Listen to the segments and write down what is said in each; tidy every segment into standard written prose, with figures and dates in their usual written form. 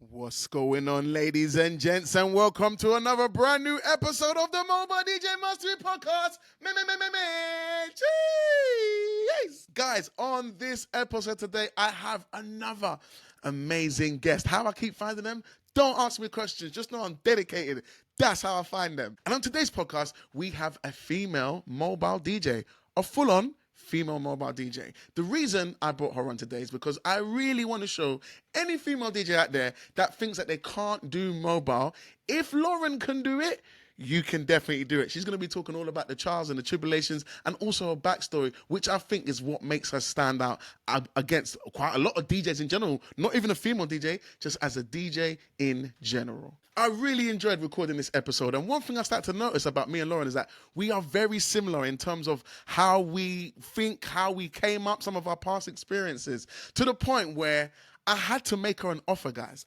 What's going on, ladies and gents, and welcome to another brand new episode of the Mobile DJ Mastery Podcast. Jeez. Guys, on this episode today, I have another amazing guest. How I keep finding them? Don't ask me questions. Just know I'm dedicated. That's how I find them. And on today's podcast, we have a female mobile DJ, a full-on female mobile DJ. The reason I brought her on today is because I really want to show any female DJ out there that thinks that they can't do mobile. If Lauren can do it, you can definitely do it. She's going to be talking all about the trials and the tribulations and also her backstory, which I think is what makes her stand out against quite a lot of DJs in general, not even a female DJ, just as a DJ in general. I really enjoyed recording this episode, and one thing I started to notice about me and Lauren is that we are very similar in terms of how we think, how we came up, some of our past experiences, to the point where I had to make her an offer, guys.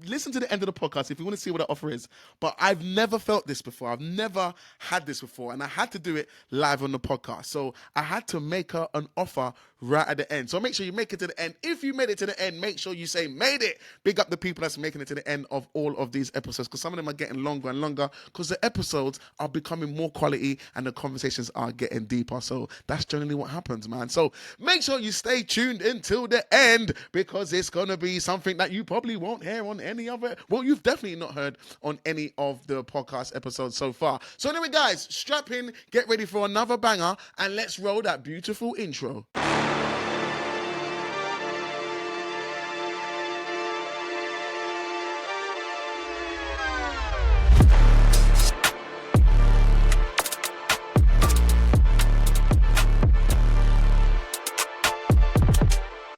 Listen to the end of the podcast if you want to see what the offer is. But I've never felt this before. I've never had this before. And I had to do it live on the podcast. So I had to make her an offer right at the end. So make sure you make it to the end. If you made it to the end, make sure you say, made it. Big up the people that's making it to the end of all of these episodes, because some of them are getting longer and longer because the episodes are becoming more quality and the conversations are getting deeper. So that's generally what happens, man. So make sure you stay tuned until the end, because it's going to be something that you probably won't hear on any other, well, you've definitely not heard on any of the podcast episodes so far. So anyway, guys, strap in, get ready for another banger, and let's roll that beautiful intro.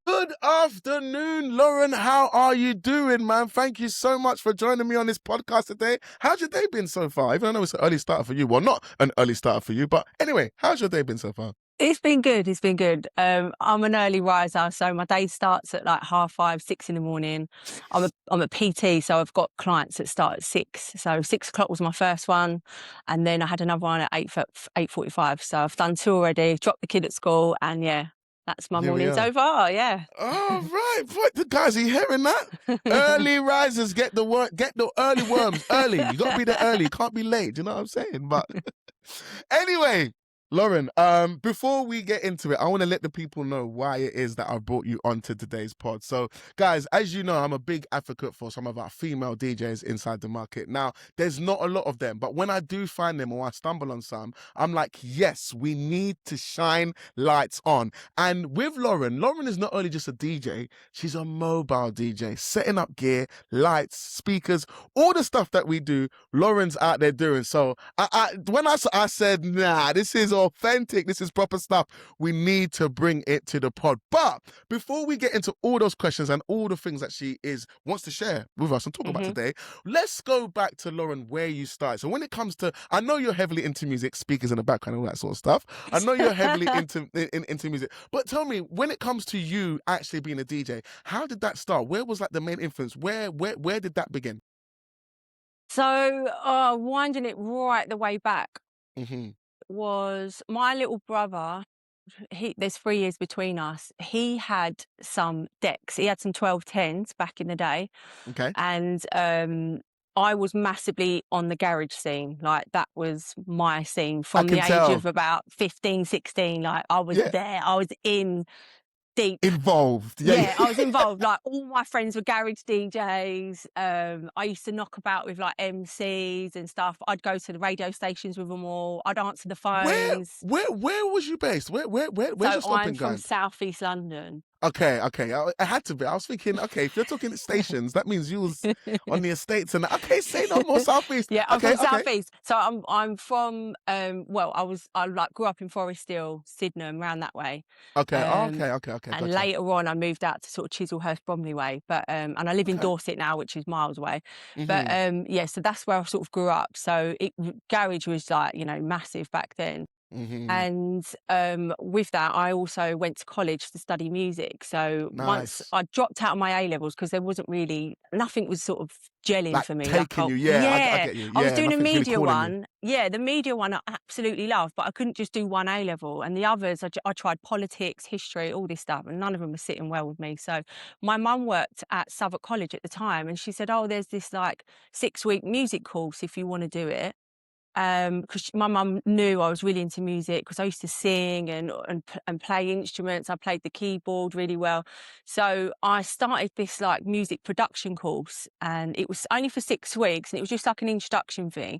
Good afternoon, Lauren. How are you doing, man? Thank you so much for joining me on this podcast today. How's your day been so far? Even though I know it's an early starter for you. Well, not an early starter for you, but anyway, how's your day been so far? It's been good. It's been good. I'm an early riser, so my day starts at like 5:30, 6 in the morning. I'm a PT, so I've got clients that start at 6. So 6 o'clock was my first one, and then I had another one at 8:45. So I've done 2 already. Dropped the kid at school, and yeah, that's my morning so far. Yeah. All right, the guys, are you hearing that? Early risers get the early worms early. You got to be there early. You can't be late. You know what I'm saying? But anyway, Lauren, before we get into it, I want to let the people know why it is that I brought you onto today's pod. So, guys, as you know, I'm a big advocate for some of our female DJs inside the market. Now, there's not a lot of them, but when I do find them or I stumble on some, I'm like, yes, we need to shine lights on. And with Lauren is not only just a DJ, she's a mobile DJ, setting up gear, lights, speakers, all the stuff that we do, Lauren's out there doing. So, when I said, nah, this is authentic, this is proper stuff, we need to bring it to the pod. But before we get into all those questions and all the things that she wants to share with us and talk about today, let's go back to Lauren, where you started. So when it comes to, I know you're heavily into music, speakers in the background, all that sort of stuff. I know you're heavily into music, but tell me, when it comes to you actually being a DJ, how did that start? Where was like the main influence? Where did that begin? So winding it right the way back, was my little brother. There's 3 years between us. He had some decks. He had some 1210s back in the day. Okay. And I was massively on the garage scene. Like, that was my scene from the age of about 15, 16. Like, I was there. I was in deep. Involved. Yeah, I was involved. Like, all my friends were garage DJs. I used to knock about with like MCs and stuff. I'd go to the radio stations with them all. I'd answer the phones. Where was you based? Where's your stomping, I'm from guys? South East London. Okay. I had to be. I was thinking, okay, if you're talking stations, that means you was on the estates and okay, say no more Southeast. Yeah, I'm from Southeast. So I'm from I grew up in Forest Hill, Sydenham, around that way. Okay. And Gotcha. later on, I moved out to sort of Chislehurst, Bromley way. But and I live in Dorset now, which is miles away. But so that's where I sort of grew up. So garage was like, massive back then. And with that, I also went to college to study music. So once Nice. I dropped out of my A levels because there wasn't really nothing was sort of gelling Like for me. Like, taking you, yeah, I yeah, get you. I was Yeah, doing a nothing's really media calling you. one. Yeah, the media one I absolutely loved, but I couldn't just do one A level. And the others, I tried politics, history, all this stuff, and none of them were sitting well with me. So my mum worked at Southwark College at the time, and she said, "Oh, there's this like 6-week music course if you want to do it." Because my mum knew I was really into music because I used to sing and play instruments. I played the keyboard really well. So I started this like music production course, and it was only for 6 weeks, and it was just like an introduction thing.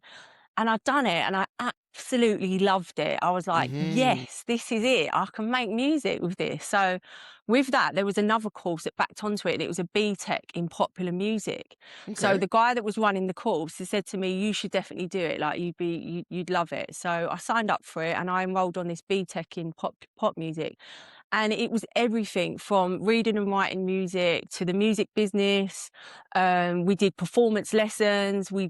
And I'd done it and I absolutely loved it. I was like, Mhm. yes, this is it. I can make music with this. So with that, there was another course that backed onto it, and it was a BTEC in popular music. So Okay. the guy that was running the course, he said to me, you should definitely do it. Like you'd love it. So I signed up for it and I enrolled on this BTEC in pop music. And it was everything from reading and writing music to the music business. We did performance lessons. I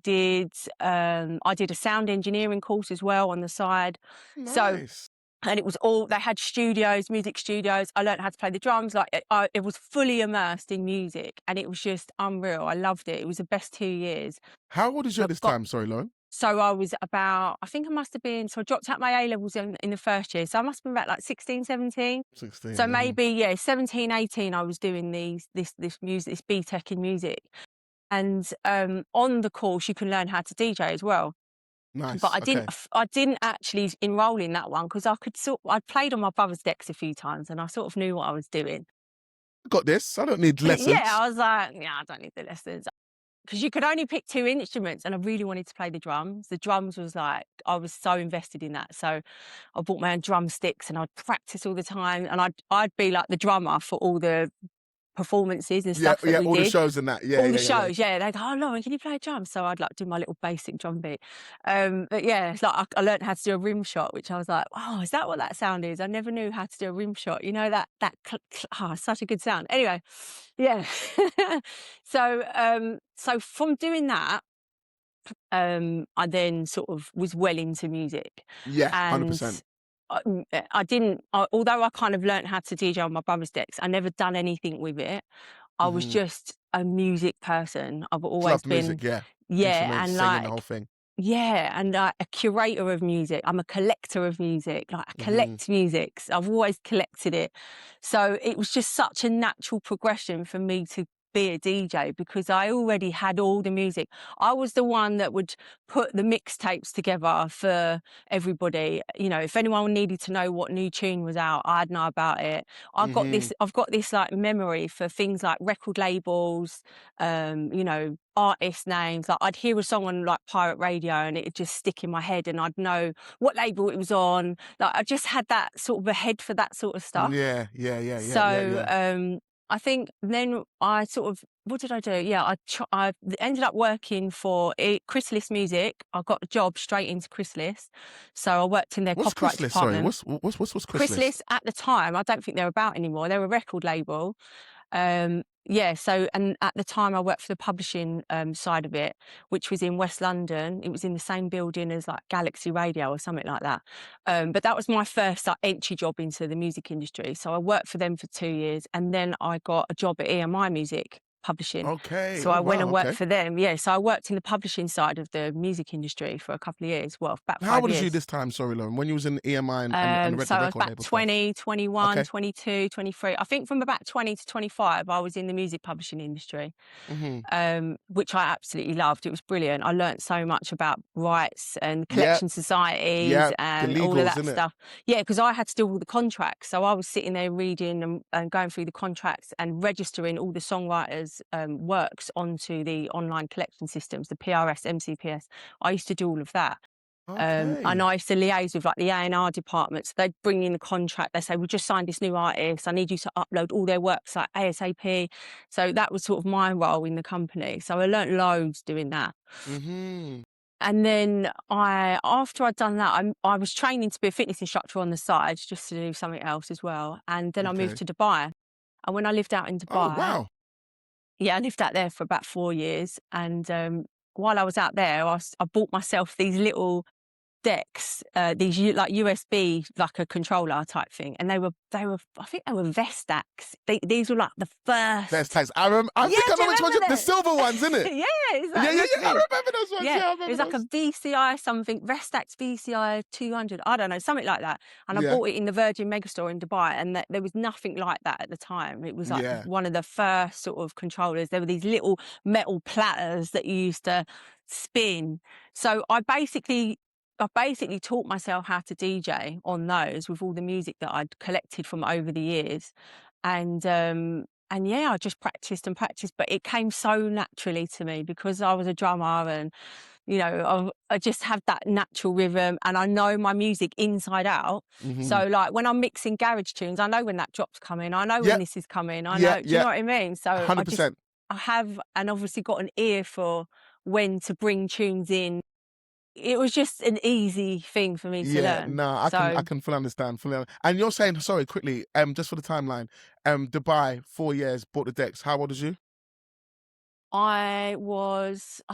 did a sound engineering course as well on the side. So, Nice. and it was all, they had studios, music studios. I learned how to play the drums. Like it was fully immersed in music, and it was just unreal. I loved it. It was the best 2 years. How old is you I at this got time? Sorry, Lauren. so I was about, I think I must have been, so I dropped out my A levels in the first year. So I must have been about like 16, 17. 16. So maybe, yeah, 17, 18, I was doing this music, this BTEC in music. And on the course, you can learn how to DJ as well. But Nice. Okay. I didn't actually enroll in that one because I'd played on my brother's decks a few times and I sort of knew what I was doing. I got this. I don't need Yeah, lessons. I was like, yeah, I don't need the lessons. Because you could only pick 2 instruments, and I really wanted to play the drums. The drums was like, I was so invested in that. So I bought my own drumsticks and I'd practice all the time, and I'd be like the drummer for all the performances and Yeah, stuff that yeah, we all the did. shows and that. Yeah, All the yeah, yeah, yeah. shows, yeah. They'd go, "Oh, Lauren, can you play drums?" So I'd like do my little basic drum beat. But yeah, it's like I learned how to do a rim shot, which I was like, "Oh, is that what that sound is?" I never knew how to do a rim shot. You know such a good sound. Anyway, yeah. So from doing that, I then sort of was well into music, Yeah, and 100%. I didn't. Although I kind of learned how to DJ on my brother's decks, I never done anything with it. I was Mhm. just a music person. I've Just always loved been, music, yeah. yeah, Instruments, and singing, the whole like, thing. yeah, and a curator of music. I'm a collector of music. Like I Mhm. collect music. I've always collected it. So it was just such a natural progression for me to be a DJ because I already had all the music. I was the one that would put the mixtapes together for everybody. You know, if anyone needed to know what new tune was out, I'd know about it. Mhm. I've got this like memory for things like record labels, artist names. Like I'd hear a song on like pirate radio and it'd just stick in my head and I'd know what label it was on. Like I just had that sort of a head for that sort of stuff. Yeah, yeah, yeah, yeah, yeah, So yeah. I think then I sort of, what did I do? Yeah, I ended up working for Chrysalis Music. I got a job straight into Chrysalis. So I worked in their What's copyright Chrysalis? Sorry, department. what's Chrysalis? Chrysalis at the time, I don't think they're about anymore. They're a record label. Yeah, so and at the time I worked for the publishing side of it, which was in West London. It was in the same building as like Galaxy Radio or something like that. But that was my first like entry job into the music industry. So I worked for them for 2 years, and then I got a job at EMI Music Publishing. Okay. So Oh I went wow, and worked okay. for them. Yeah, so I worked in the publishing side of the music industry for a couple of years. Well, about How five old was you years. this time, sorry, Lauren? When you was in EMI and So the I was record about label stuff? 20, 21, Okay. 22, 23. I think from about 20 to 25, I was in the music publishing industry, Mhm. which I absolutely loved. It was brilliant. I learnt so much about rights and Yeah, collection societies yeah. The and all of legals, that innit? stuff. Yeah, because I had to do all the contracts. So I was sitting there reading and going through the contracts and registering all the songwriters' works onto the online collection systems, the PRS, MCPS. I used to do all of that. And Okay. I used to liaise with like the A&R department. So they'd bring in the contract. They say, we just signed this new artist. I need you to upload all their works like ASAP. So that was sort of my role in the company. So I learnt loads doing that. Mhm. And then after I'd done that, I was training to be a fitness instructor on the side just to do something else as well. And then I moved Okay. to Dubai. And when I lived out in Oh Dubai, wow. yeah, I lived out there for about 4 years. And while I was out there, I bought myself these little decks, these like USB, like a controller type thing, and they were I think they were Vestax. These were like the first. Vestax. I Yeah, think I do know you which ones. remember The them? silver ones, isn't it? Yeah, it's like Yeah. I USB. remember those ones. Yeah, I It remember was like those. a VCI something, Vestax VCI 200. I don't know, something like that. And I Yeah. bought it in the Virgin Megastore in Dubai, and there was nothing like that at the time. It was like Yeah. one of the first sort of controllers. There were these little metal platters that you used to spin. So I basically taught myself how to DJ on those with all the music that I'd collected from over the years. And yeah, I just practiced and practiced, but it came so naturally to me because I was a drummer, and you know, I just have that natural rhythm, and I know my music inside out. Mm-hmm. So like when I'm mixing garage tunes, I know when that drop's coming. I know when this is coming. I know. Do you know what I mean? So 100%. I have, and obviously got an ear for when to bring tunes in. It was just an easy thing for me to learn. No, I can fully understand. And you're saying, sorry, quickly, just for the timeline, Dubai, 4 years, bought the decks. How old was you? I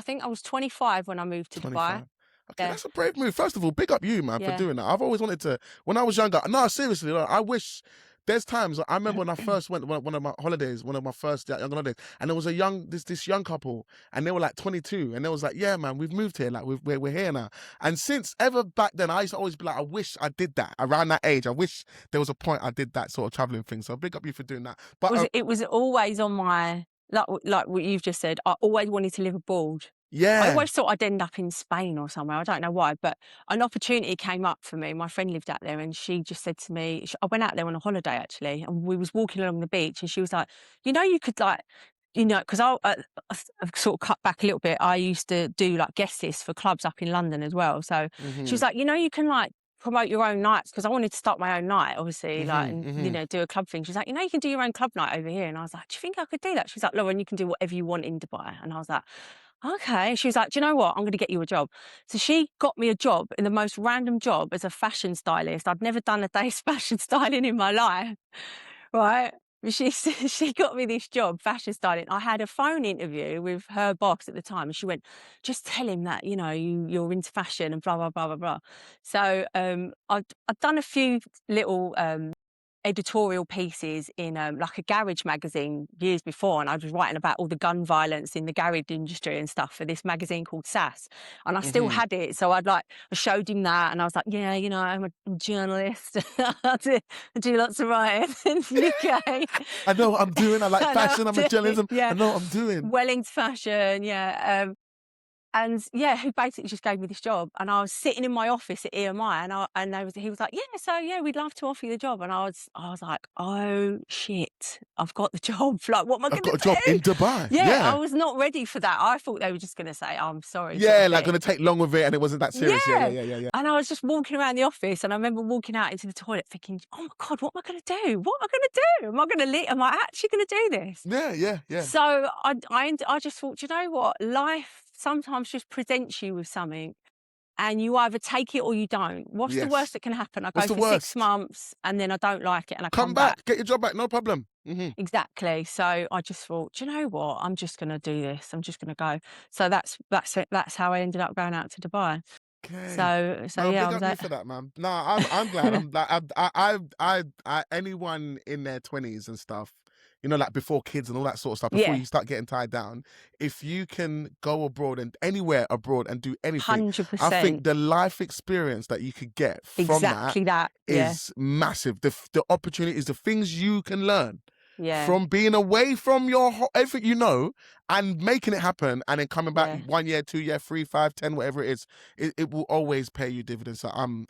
think I was 25 when I moved to 25. Dubai. Okay, that's a brave move. First of all, big up you, man, for doing that. I've always wanted to, when I was younger, no, seriously, like, I wish, there's times, I remember when I first went, one of my holidays, one of my first young holidays, and there was this young couple, and they were like 22, and they was like, yeah, man, we've moved here, like, we're here now. And since ever back then, I used to always be like, I wish I did that, around that age. I wish there was a point I did that sort of traveling thing, so big up you for doing that. But it was always on my, like what you've just said, I always wanted to live abroad. yeah. I always thought I'd end up in Spain or somewhere. I don't know why, but an opportunity came up for me. My friend lived out there, and she just said to me, I went out there on a holiday actually, and we was walking along the beach, and she was like, you know, you could like, you know, because I've sort of cut back a little bit. I used to do like guest lists for clubs up in London as well. So she was like, you know, you can like promote your own nights, because I wanted to start my own night, obviously, like, and, you know, do a club thing. She's like, you know, you can do your own club night over here. And I was like, do you think I could do that? She's like, Lauren, you can do whatever you want in Dubai. And I was like, okay. She was like, do you know what? I'm going to get you a job. So she got me a job, in the most random job, as a fashion stylist. I'd never done a day's fashion styling in my life, right? She got me this job, fashion styling. I had a phone interview with her boss at the time, and she went, just tell him that, you know, you're into fashion and blah, blah, blah, blah, blah. So I'd done a few little editorial pieces in like a garage magazine years before, and I was writing about all the gun violence in the garage industry and stuff for this magazine called Sass, and I still had it. So I showed him that, and I was like, yeah, you know, I'm a journalist. I do lots of writing in the UK. I know what I'm doing. I like fashion. I'm a journalism. Yeah. I know what I'm doing. Well into fashion, yeah. And yeah, who basically just gave me this job, and I was sitting in my office at EMI, and he was like, yeah, so yeah, we'd love to offer you the job, and I was like, oh shit, I've got the job. Like, what am I going to do? I've got a job in Dubai. Yeah, I was not ready for that. I thought they were just going to say, I'm sorry. Yeah, like going to take long with it, and it wasn't that serious. Yeah. Yeah. And I was just walking around the office, and I remember walking out into the toilet thinking, oh my God, what am I going to do? What am I going to do? Am I going to leave? Am I actually going to do this? Yeah. So I just thought, you know what? Life sometimes just presents you with something, and you either take it or you don't. What's the worst that can happen? I go for 6 months, and then I don't like it, and I come back. Get your job back, no problem. Exactly. So I just thought, do you know what? I'm just going to do this. I'm just going to go. So that's it. That's how I ended up going out to Dubai. Okay. So no, yeah, big up you for that, man. No, I'm glad. I'm like, anyone in their 20s and stuff, you know, like before kids and all that sort of stuff, before you start getting tied down, if you can go abroad and anywhere abroad and do anything, 100%. I think the life experience that you could get from that is massive. The opportunities, the things you can learn from being away from everything you know, and making it happen, and then coming back 1 year, 2 year, 3, 5, 10, whatever it is, it will always pay you dividends. So I'm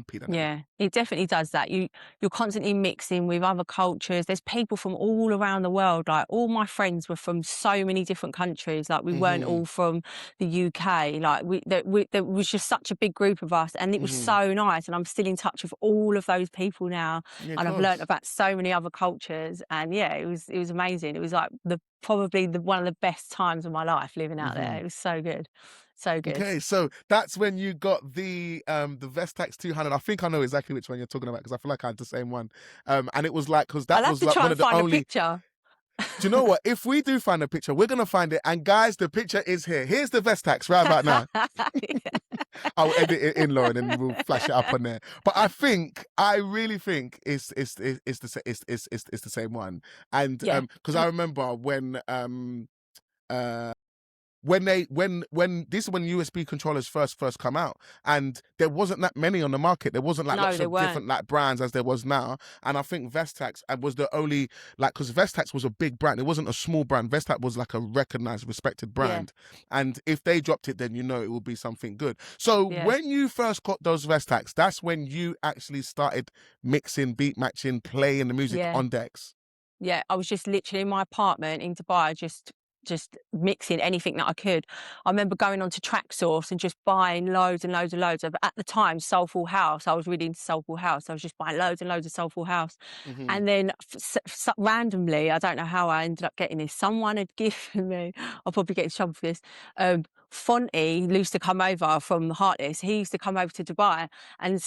Peter. Yeah, it definitely does that. You're constantly mixing with other cultures. There's people from all around the world. Like, all my friends were from so many different countries. Like, we weren't all from the UK. Like, there was just such a big group of us, and it was so nice. And I'm still in touch with all of those people now, and I've learnt about so many other cultures. And yeah, it was amazing. It was like probably one of the best times of my life living out there. It was so good. So good. Okay, so that's when you got the Vestax 200. I think I know exactly which one you're talking about, because I feel like I had the same one. And it was like, because that was like one of the only. A picture. Do you know what? If we do find a picture, we're gonna find it. And guys, the picture is here. Here's the Vestax right about now. I'll edit it in, Lauren, and we'll flash it up on there. But I really think it's the same one. And Yeah. because I remember when this is when USB controllers first come out, and there wasn't that many on the market. There wasn't like No, lots there of different weren't. like brands as there was now. And I think Vestax was the only, like, because Vestax was a big brand. It wasn't a small brand. Vestax was like a recognized, respected brand. And if they dropped it, then it would be something good. So Yeah. when you first got those Vestax, that's when you actually started mixing, beat matching, playing the music on decks. Yeah, I was just literally in my apartment in Dubai, just mixing anything that I could. I remember going on to Tracksource and just buying loads and loads and loads of, at the time, Soulful House. I was really into Soulful House. I was just buying loads and loads of Soulful House. And then randomly, I don't know how I ended up getting this. Someone had given me, I'll probably get in trouble for this, Fonty used to come over from Heartless. He used to come over to Dubai, and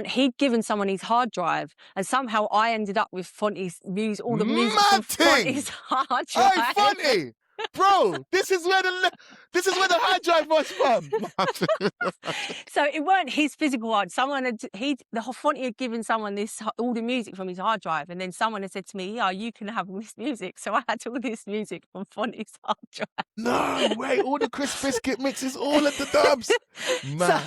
he'd given someone his hard drive, and somehow I ended up with Fonty's music, all the music from Fonty's hard drive. Hey, Fonty! Bro, this is where the hard drive was from. So it weren't his physical hard. Fonty had given someone all the music from his hard drive, and then someone had said to me, "Yeah, you can have all this music." So I had all this music from Fonty's hard drive. No way! All the Crisp Biscuit mixes, all of the dubs. So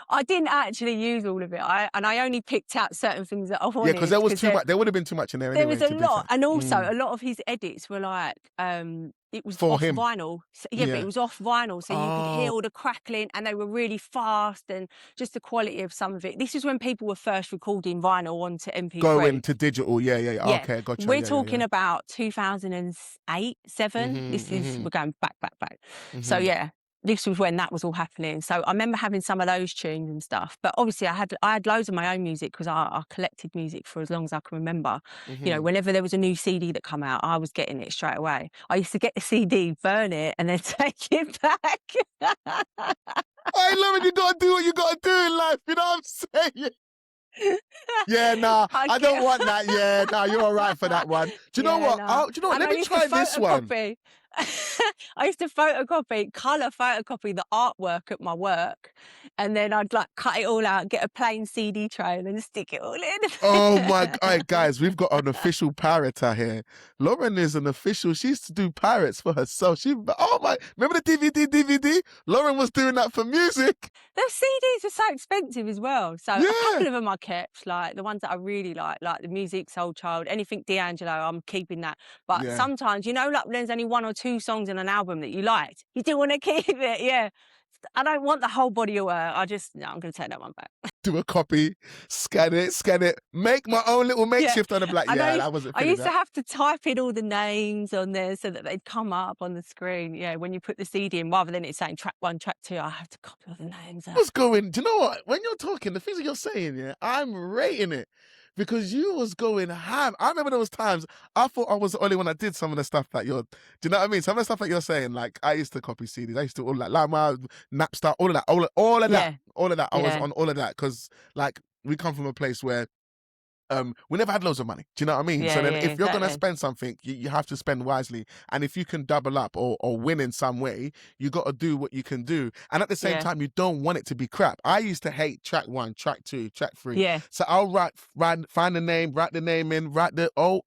I didn't actually use all of it. I only picked out certain things that I wanted. Yeah, because there was too much. There would have been too much in there. There Anyway, was a lot, and also a lot of his edits were like, it was for off him. vinyl. So, but it was off vinyl, so you could hear all the crackling, and they were really fast, and just the quality of some of it. This is when people were first recording vinyl onto MP3. Going to digital, yeah. Okay, gotcha. We're talking about 2008, 7. We're going back. So yeah. This was when that was all happening. So I remember having some of those tunes and stuff. But obviously I had loads of my own music because I collected music for as long as I can remember. You know, whenever there was a new CD that come out, I was getting it straight away. I used to get the CD, burn it, and then take it back. I love it. You got to do what you got to do in life. You know what I'm saying? Yeah, nah, I don't want that. Yeah, nah, you're all right for that one. Do you know what? Do you know what? Let me try this one. I used to colour photocopy the artwork at my work, and then I'd like cut it all out, get a plain CD tray, and then stick it all in. Oh my God, all right, guys, we've got an official pirater here. Lauren is an official. She used to do pirates for herself. Remember the DVD? Lauren was doing that for music. The CDs are so expensive as well. So a couple of them I kept, like the ones that I really like the Music, Soul Child, anything D'Angelo, I'm keeping that. But sometimes, like there's only 1 or 2 songs in an album that you liked. You do want to keep it, yeah. I don't want the whole body of work. I'm going to take that one back. Do a copy, scan it, make my own little makeshift on the black. I used to have to type in all the names on there so that they'd come up on the screen. Yeah, when you put the CD in, rather than it saying track 1, track 2, I have to copy all the names out. What's going? Do you know what? When you're talking, the things that you're saying, yeah, I'm rating it. Because you was going ham. I remember there was times I thought I was the only one that did some of the stuff that do you know what I mean? Some of the stuff that you're saying, like I used to copy CDs. I used to all that, like my Napster, all of that. I was on all of that because like we come from a place where we never had loads of money. Do you know what I mean? So then if you're going to spend something, you have to spend wisely. And if you can double up or win in some way, you got to do what you can do. And at the same time, you don't want it to be crap. I used to hate track 1, track 2, track 3. Yeah. So I'll find the name, write the name in,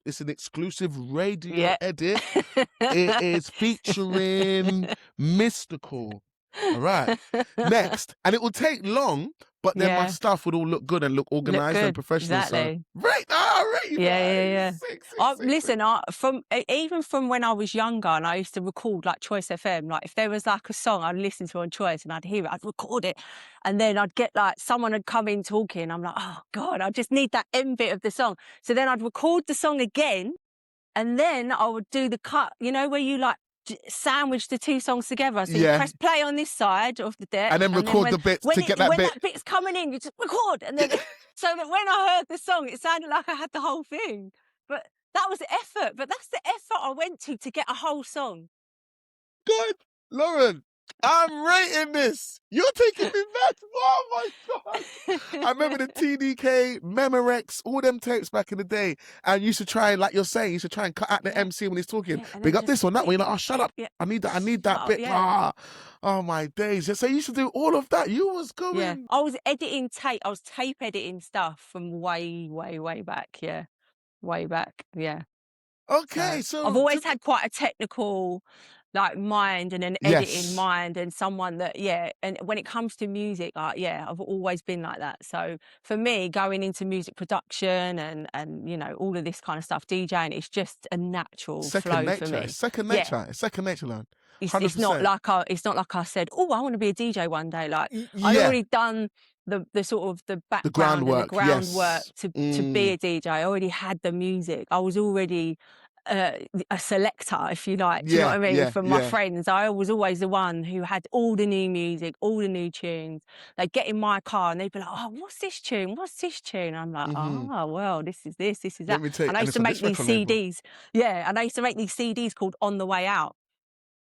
it's an exclusive radio edit. It is featuring Mystical. All right. Next. And it will take long, but then my stuff would all look good and look organised and professional. Exactly. So, right. Yeah. Six, listen, even from when I was younger, and I used to record like Choice FM. Like if there was like a song I'd listen to on Choice and I'd hear it, I'd record it, and then I'd get like someone had come in talking. I'm like, oh God, I just need that end bit of the song. So then I'd record the song again, and then I would do the cut. You know where you like sandwich the 2 songs together. So you press play on this side of the deck, and then record the bits to get that bit. When that bit's coming in, you just record, and then so that when I heard the song, it sounded like I had the whole thing. But that was the effort. But that's the effort I went to get a whole song. Good, Lauren. I'm rating this. You're taking me back. Oh my God. I remember the TDK, Memorex, all them tapes back in the day. And you used to try, like you're saying, you should try and cut out the MC when he's talking. Yeah, and Big then up this one, that one. You're like, oh, shut up. Yeah. I need that bit. Yeah. Ah. Oh my days. So you used to do all of that. You was going. Yeah. I was editing tape. I was tape editing stuff from way, way, way back. Yeah. Way back. Yeah. Okay. So I've always had quite a technical like mind and an editing mind and someone that, and when it comes to music, I've always been like that. So for me, going into music production and you know, all of this kind of stuff, DJing, it's just a natural flow for me. It's second nature. It's second nature, man. It's not like I said, oh, I want to be a DJ one day. Like I'd Yeah. already done the sort of the background groundwork, and the groundwork to be a DJ. I already had the music. I was already a selector, if you like. Do you know what I mean? From my friends, I was always the one who had all the new music, all the new tunes. They'd get in my car and they'd be like, "Oh, what's this tune? What's this tune?" I'm like, "Oh, well, this is this is that." And I used to make these CDs. Yeah, and I used to make these CDs called On the Way Out.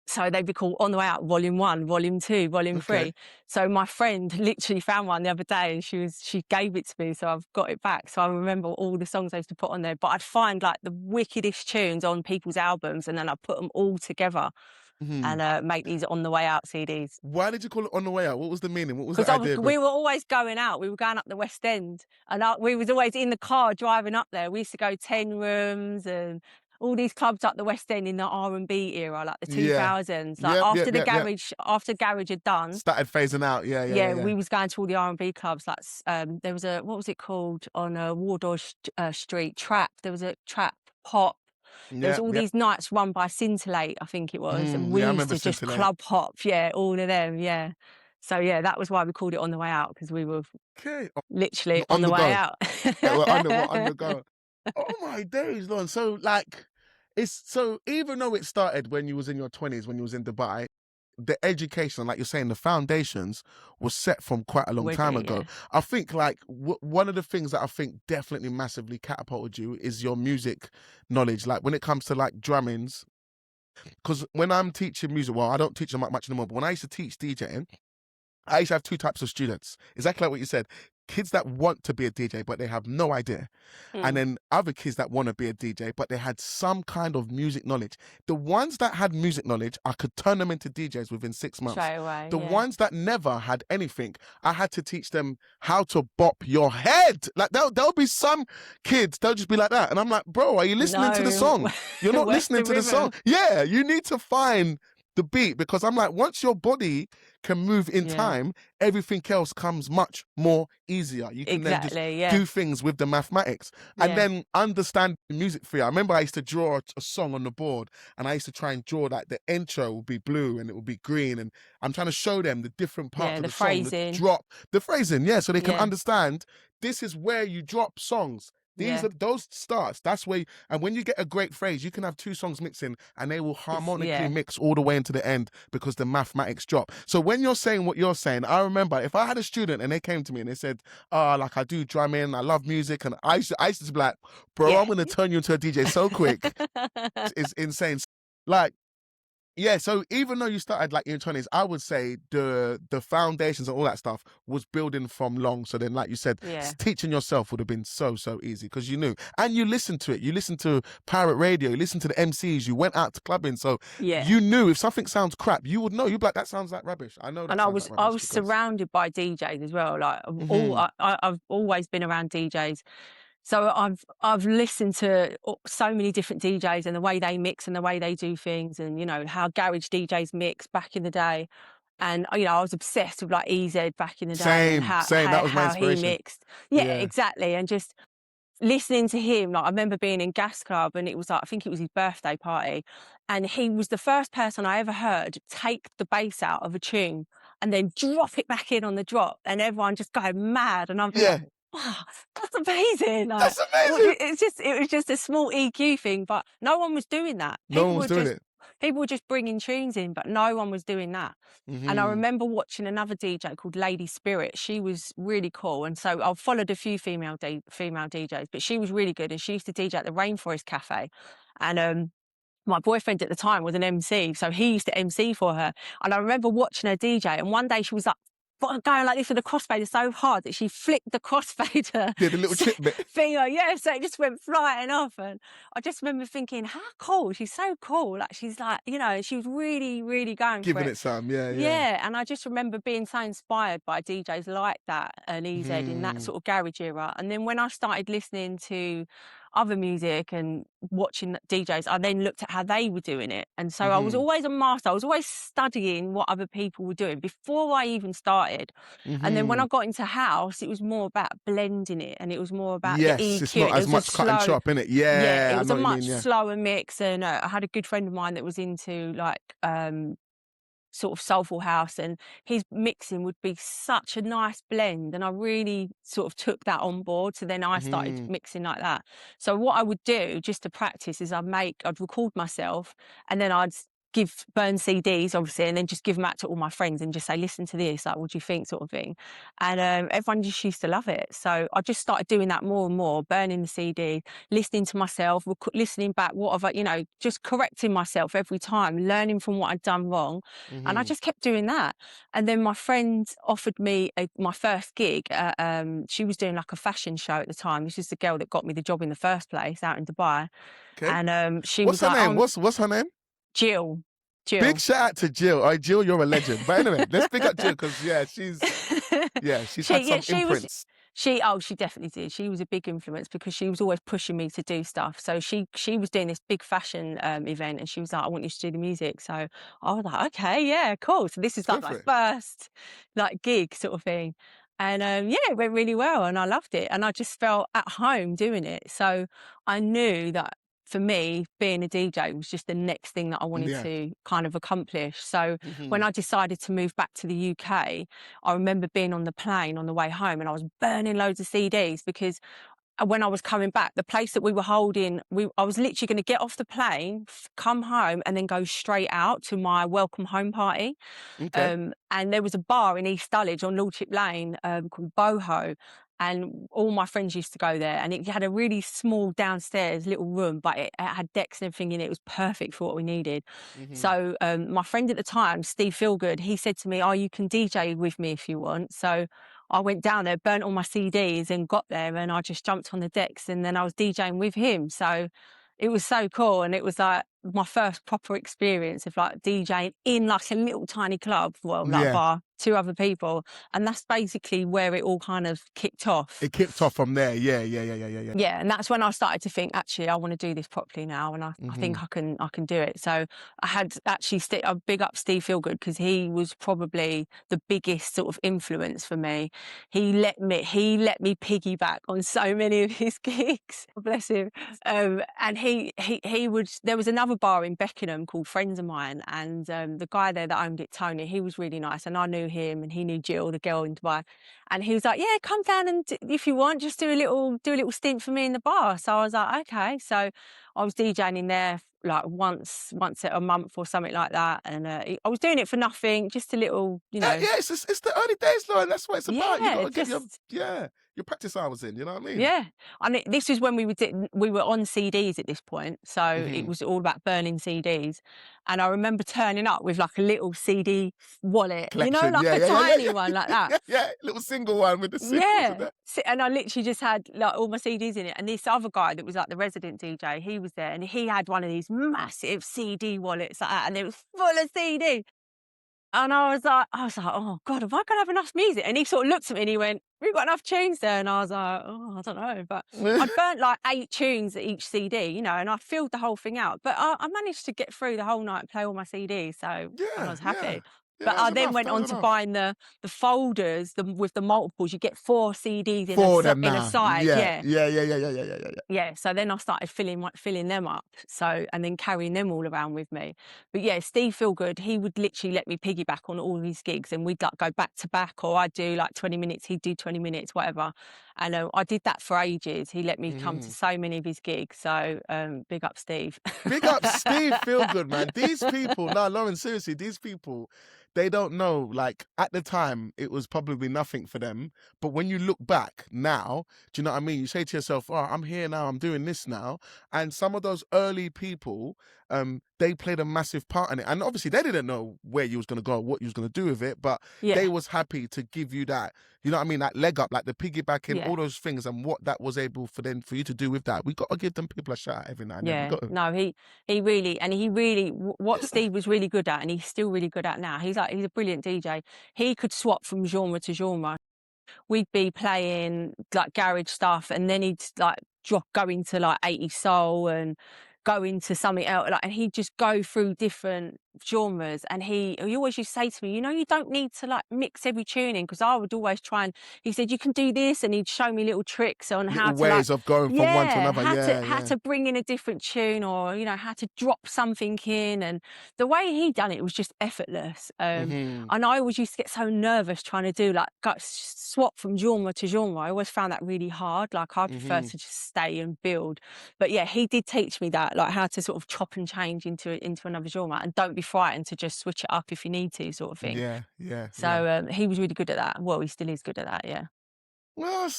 So they'd be called On the Way Out, Volume 1, Volume 2, Volume 3. So my friend literally found one the other day and she gave it to me, so I've got it back. So I remember all the songs I used to put on there. But I'd find like the wickedest tunes on people's albums and then I'd put them all together and make these On the Way Out CDs. Why did you call it On the Way Out? What was the meaning? What was the idea? Because we were always going out. We were going up the West End and we was always in the car driving up there. We used to go 10 Rooms and all these clubs up the West End in the R&B era, like the 2000s. Like after garage had done, started phasing out. Yeah. We was going to all the R&B clubs. Like there was what was it called on Wardour Street? Trap. There was a trap pop. There's all these nights run by Scintillate, I think it was, and we used to just club hop. Yeah, all of them. Yeah. So that was why we called it On the Way Out, because we were literally on the way out. We're on the go. Oh my days, Lon. So like, even though it started when you was in your 20s, when you was in Dubai, the education, like you're saying, the foundations was set from quite a long time ago. Yeah. I think like one of the things that I think definitely massively catapulted you is your music knowledge. Like when it comes to like drummings, because when I'm teaching music, well, I don't teach them much anymore, but when I used to teach DJing, I used to have two types of students. Exactly like what you said. Kids that want to be a DJ, but they have no idea. And then other kids that want to be a DJ, but they had some kind of music knowledge. The ones that had music knowledge, I could turn them into DJs within 6 months. Straight away, the ones that never had anything, I had to teach them how to bop your head. Like there'll be some kids, they'll just be like that. And I'm like, bro, are you listening to the song? You're not listening to the song. Yeah, you need to find the beat, because I'm like, once your body can move in time, everything else comes much more easier. You can then just do things with the mathematics and then understand the music theory. I remember I used to draw a song on the board and I used to try and draw that the intro would be blue and it would be green, and I'm trying to show them the different parts of the song, phrasing. the drop, the phrasing, so they can understand this is where you drop songs. These are those starts. That's where, and when you get a great phrase, you can have two songs mixing and they will harmonically mix all the way into the end because the mathematics drop. So when you're saying what you're saying, I remember if I had a student and they came to me and they said, like I do drumming, I love music, and I used to be like, bro, I'm gonna turn you into a DJ so quick. It's insane. Like, so even though you started like in your 20s, I would say the foundations and all that stuff was building from long. So then, like you said, teaching yourself would have been so easy because you knew. And you listened to it. You listened to pirate radio. You listened to the MCs. You went out to clubbing. So you knew if something sounds crap, you would know. You'd be like, that sounds like rubbish. I know that. And I was surrounded by DJs as well. Like I've always been around DJs. So I've listened to so many different DJs and the way they mix and the way they do things, and you know how garage DJs mix back in the day, and you know I was obsessed with like EZ back in the day. Same. That was my inspiration. He mixed. Yeah, exactly, and just listening to him. Like I remember being in Gas Club and it was like, I think it was his birthday party, and he was the first person I ever heard take the bass out of a tune and then drop it back in on the drop, and everyone just going mad, and I'm like, wow, that's amazing. Like, that's amazing. It was just a small EQ thing, but no one was doing that. No one was doing it. People were just bringing tunes in, but no one was doing that. And I remember watching another DJ called Lady Spirit. She was really cool. And so I followed a few female DJs, but she was really good. And she used to DJ at the Rainforest Cafe. And my boyfriend at the time was an MC, so he used to MC for her. And I remember watching her DJ, and one day she was like going like this with the crossfader so hard that she flicked the crossfader Did a little chip bit. finger, yeah, so it just went flying off. And I just remember thinking, how cool, she's so cool. Like, she's like, you know, she was really, really going for Giving it. it some, yeah. Yeah, and I just remember being so inspired by DJs like that and EZ in that Mhm. sort of garage era. And then when I started listening to other music and watching DJs, I then looked at how they were doing it. And so I was Mhm. always a master. I was always studying what other people were doing before I even started. And then when I Mhm. got into house, it was more about blending it, and it was more about the Yes, it's EQ. not It as was a much cut and slow, chop, innit? yeah, it Yeah, I was know a what you much mean, yeah. slower mix. And I had a good friend of mine that was into like sort of soulful house, and his mixing would be such a nice blend, and I really sort of took that on board. So then I started Mhm. mixing like that. So what I would do just to practice is I'd record myself, and then I'd burn CDs obviously, and then just give them out to all my friends and just say, listen to this, like, what do you think, sort of thing. And everyone just used to love it. So I just started doing that more and more, burning the CD, listening to myself, listening back, what have I, you know, just correcting myself every time, learning from what I'd done wrong. And I Mhm. just kept doing that. And then my friend offered me my first gig. She was doing like a fashion show at the time. This is the girl that got me the job in the first place out in Dubai. Okay. And she What's was her like, name? What's her name? Jill. Big Jill. shout out to Jill. All right, Jill, you're a legend. But anyway, let's pick up Jill because she's had some She was imprints. she definitely did. She was a big influence because she was always pushing me to do stuff. So she was doing this big fashion event, and she was like, I want you to do the music. So I was like, okay, yeah, cool. So this is Let's go like for my it. first like gig sort of thing. And yeah, it went really well, and I loved it, and I just felt at home doing it. So I knew that for me, being a DJ was just the next thing that I wanted Yeah. to kind of accomplish. So when Mhm. I decided to move back to the UK, I remember being on the plane on the way home, and I was burning loads of CDs because when I was coming back, the place that we were holding, I was literally going to get off the plane, come home, and then go straight out to my welcome home party. Okay. And there was a bar in East Dulwich on Lordship Lane called Boho. And all my friends used to go there. And it had a really small downstairs little room, but it had decks and everything in it. It was perfect for what we needed. Mhm. So my friend at the time, Steve Feelgood, he said to me, oh, you can DJ with me if you want. So I went down there, burnt all my CDs and got there, and I just jumped on the decks, and then I was DJing with him. So it was so cool. And it was like my first proper experience of like DJing in like a little tiny club, well, like a Yeah. bar, two other people. And that's basically where it all kind of kicked off. It kicked off from there. Yeah. Yeah, and that's when I started to think, actually, I want to do this properly now, and I think Mhm. I can do it. So I had actually a big up Steve Feelgood because he was probably the biggest sort of influence for me. He let me piggyback on so many of his gigs. Bless him. And he would. There was another bar in Beckenham called Friends of Mine, and the guy there that owned it, Tony, he was really nice, and I knew him, and he knew Jill, the girl in Dubai. And he was like, yeah, come down and if you want, just do a little stint for me in the bar. So I was like, okay. So I was DJing in there like once a month or something like that. And I was doing it for nothing, just a little, you Yeah, know, yeah, it's the early days, Lauren. That's what it's about. You yeah, gotta get just your practice hours in, you know what I mean? yeah. And this is when we were on CDs at this point. So it Mhm. was all about burning CDs. And I remember turning up with like a little CD wallet, you know, Collection. like Yeah, a yeah, yeah, yeah, tiny one like yeah. that. Yeah. Little single one with the singles and Yeah. that. And I literally just had like all my CDs in it. And this other guy that was like the resident DJ, he was there, and he had one of these massive CD wallets like that, and it was full of CD. And I was like, oh God, have I got to have enough music? And he sort of looked at me and he went, we've got enough tunes there. And I was like, oh, I don't know. But I'd burnt like 8 tunes at each CD, you know, and I filled the whole thing out. But I managed to get through the whole night and play all my CDs. So I Yeah, was yeah. happy. Yeah, But that was I then enough. went That was on to enough. buying the folders with the multiples. You get 4 CDs For them in a now. side. Yeah, Yeah. yeah, yeah, yeah, yeah, yeah, yeah, yeah. Yeah, so then I started filling them up, so and then carrying them all around with me. But yeah, Steve Feelgood, he would literally let me piggyback on all his gigs, and we'd like go back to back, or I'd do like 20 minutes, he'd do 20 minutes, whatever. And I did that for ages. He let me come to Mhm. so many of his gigs. So big up, Steve. Big up Steve Feelgood, man. These people, no, Lauren, seriously, these people, they don't know. Like at the time, it was probably nothing for them. But when you look back now, do you know what I mean? You say to yourself, "Oh, I'm here now. I'm doing this now." And some of those early people, they played a massive part in it. And obviously they didn't know where you was going to go, what you was going to do with it, but they was happy to give you that, you know what I mean, that leg up, like the piggybacking, all those things, and what that was able for you to do with that. We got to give them people a shout out every now and then. Yeah, no, he really, what Steve was really good at, and he's still really good at now, he's a brilliant DJ. He could swap from genre to genre. We'd be playing like garage stuff, and then he'd like go into like 80s soul and go into something else, like, and he'd just go through different genres. And he always used to say to me, you know, you don't need to like mix every tune in, because I would always try, and he said you can do this, and he'd show me little tricks on how to ways of going from one to another. how to bring in a different tune, or you know, how to drop something in. And the way he done it was just effortless. And I always used to get so nervous trying to do like swap from genre to genre. I always found that really hard. Like I prefer to just stay and build. But yeah, he did teach me that, like how to sort of chop and change into another genre, and don't be frightened to just switch it up if you need to, sort of thing. So he was really good at that. Well, he still is good at that. Yeah. Well,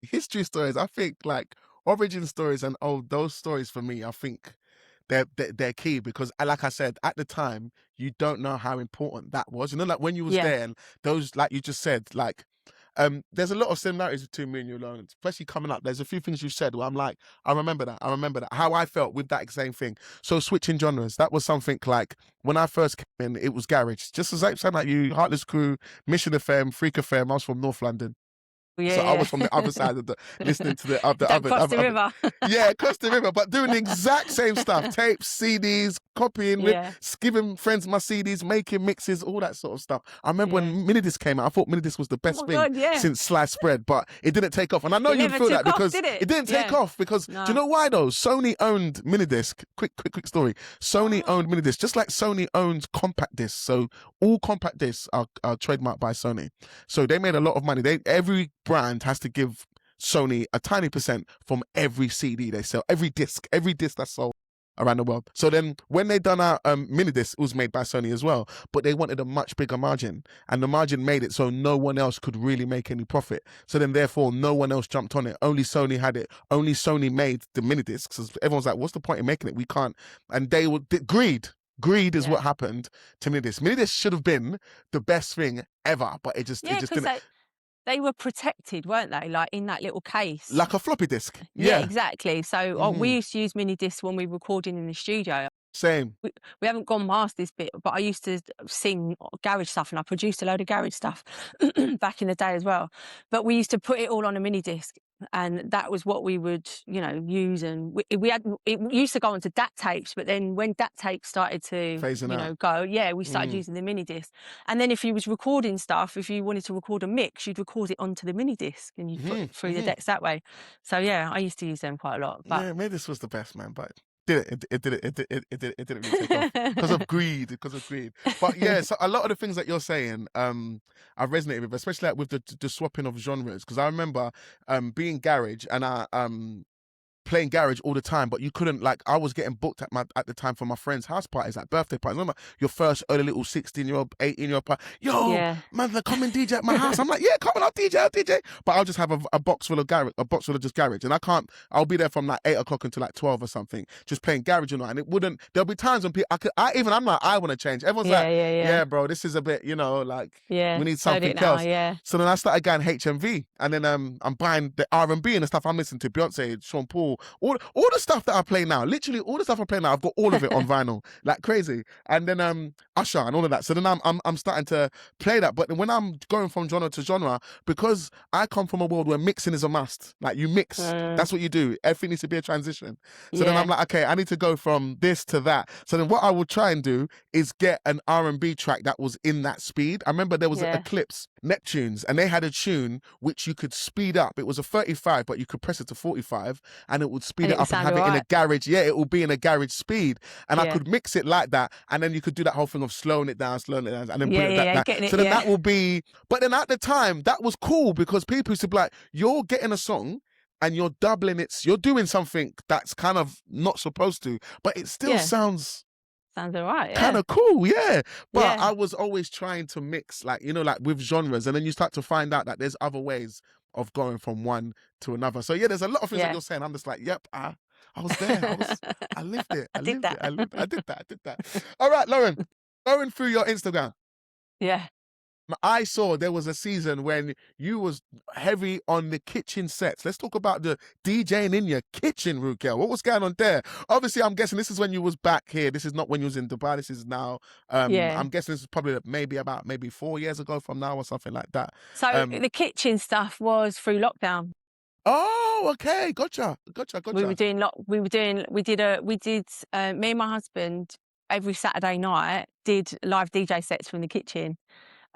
history stories, I think, like origin stories and those stories for me, I think they're key, because like I said, at the time you don't know how important that was, you know, like when you was there, and those, like you just said, like there's a lot of similarities between me and you, Lauren, especially coming up. There's a few things you said where I'm like, I remember that, how I felt with that same thing. So switching genres, that was something like when I first came in, it was garage, just as I said, like you, Heartless Crew, Mission FM, Freak FM. I was from North London. Yeah, so I was from the other side of listening to the other cross the river. Yeah, across the river, but doing the exact same stuff: tapes, CDs, copying, giving friends my CDs, making mixes, all that sort of stuff. I remember when Minidisc came out, I thought Minidisc was the best thing since Sliced Bread, but it didn't take off. And I know you'd feel that because it didn't take off, because do you know why though? Sony owned Minidisc. Quick story. Sony owned Minidisc, just like Sony owns compact discs. So all compact discs are trademarked by Sony. So they made a lot of money. Every brand has to give Sony a tiny percent from every CD they sell, every disc that's sold around the world. So then when they done our Minidisc, it was made by Sony as well, but they wanted a much bigger margin, and the margin made it so no one else could really make any profit. So then therefore no one else jumped on it. Only Sony had it. Only Sony made the Minidiscs. So everyone's like, what's the point in making it? We can't. And they would greed is what happened to Minidisc. Minidisc should have been the best thing ever, but it just didn't. They were protected, weren't they? Like in that little case. Like a floppy disk. Yeah, exactly. So we used to use mini discs when we were recording in the studio. Same. We haven't gone past this bit, but I used to sing garage stuff, and I produced a load of garage stuff back in the day as well. But we used to put it all on a mini disc, and that was what we would, you know, use. And it used to go onto DAT tapes, but then when DAT tapes started to go, we started using the mini disc. And then if you was recording stuff, if you wanted to record a mix, you'd record it onto the mini disc, and you'd put it through the decks that way. So yeah, I used to use them quite a lot. But yeah, maybe this was the best, man. But it didn't really take off because of greed. But yeah, so a lot of the things that you're saying, I've resonated with, especially like with the swapping of genres. Because I remember being garage, and I playing garage all the time, but you couldn't, like, I was getting booked at the time for my friends' house parties, like birthday parties. Remember your first early little 16-year-old, 18-year-old party? Man, they're coming DJ at my house. I'm like, yeah, come on, I'll DJ. But I'll just have a box full of just garage, and I'll be there from like 8 o'clock until like 12 or something, just playing garage and all. And there'll be times when people, I'm like, I want to change. Everyone's yeah, bro, this is a bit, like, we need something else. So then I started going HMV, and then I'm buying the R&B and the stuff I'm listening to, Beyonce, Sean Paul, all the stuff that I play now, literally all the stuff I play now, I've got all of it on vinyl, like crazy. And then Usher and all of that. So then I'm starting to play that. But when I'm going from genre to genre, because I come from a world where mixing is a must, like you mix, that's what you do. Everything needs to be a transition. So then I'm like, okay, I need to go from this to that. So then what I will try and do is get an R&B track that was in that speed. I remember there was an Eclipse, Neptunes, and they had a tune which you could speed up. It was a 35, but you could press it to 45, and it would speed it up and have it in a garage. Yeah, it will be in a garage speed, and I could mix it like that, and then you could do that whole thing of slowing it down, and then put it back. So then that will be. But then at the time, that was cool, because people used to be like, "You're getting a song, and you're doubling it. You're doing something that's kind of not supposed to, but it still sounds." Sounds all right, kind of cool, yeah. But I was always trying to mix, like, like with genres, and then you start to find out that there's other ways of going from one to another. So yeah, there's a lot of things that you're saying. I'm just like, yep, I I was there. I lived it. I did that. I did that. All right, Lauren, going through your Instagram, Yeah. I saw there was a season when you was heavy on the kitchen sets. Let's talk about the DJing in your kitchen, Rukel. What was going on there? Obviously, I'm guessing this is when you was back here. This is not when you was in Dubai. This is now. Yeah. I'm guessing this is probably maybe 4 years ago from now or something like that. So the kitchen stuff was through lockdown. Oh, okay. Gotcha. We did me and my husband every Saturday night did live DJ sets from the kitchen.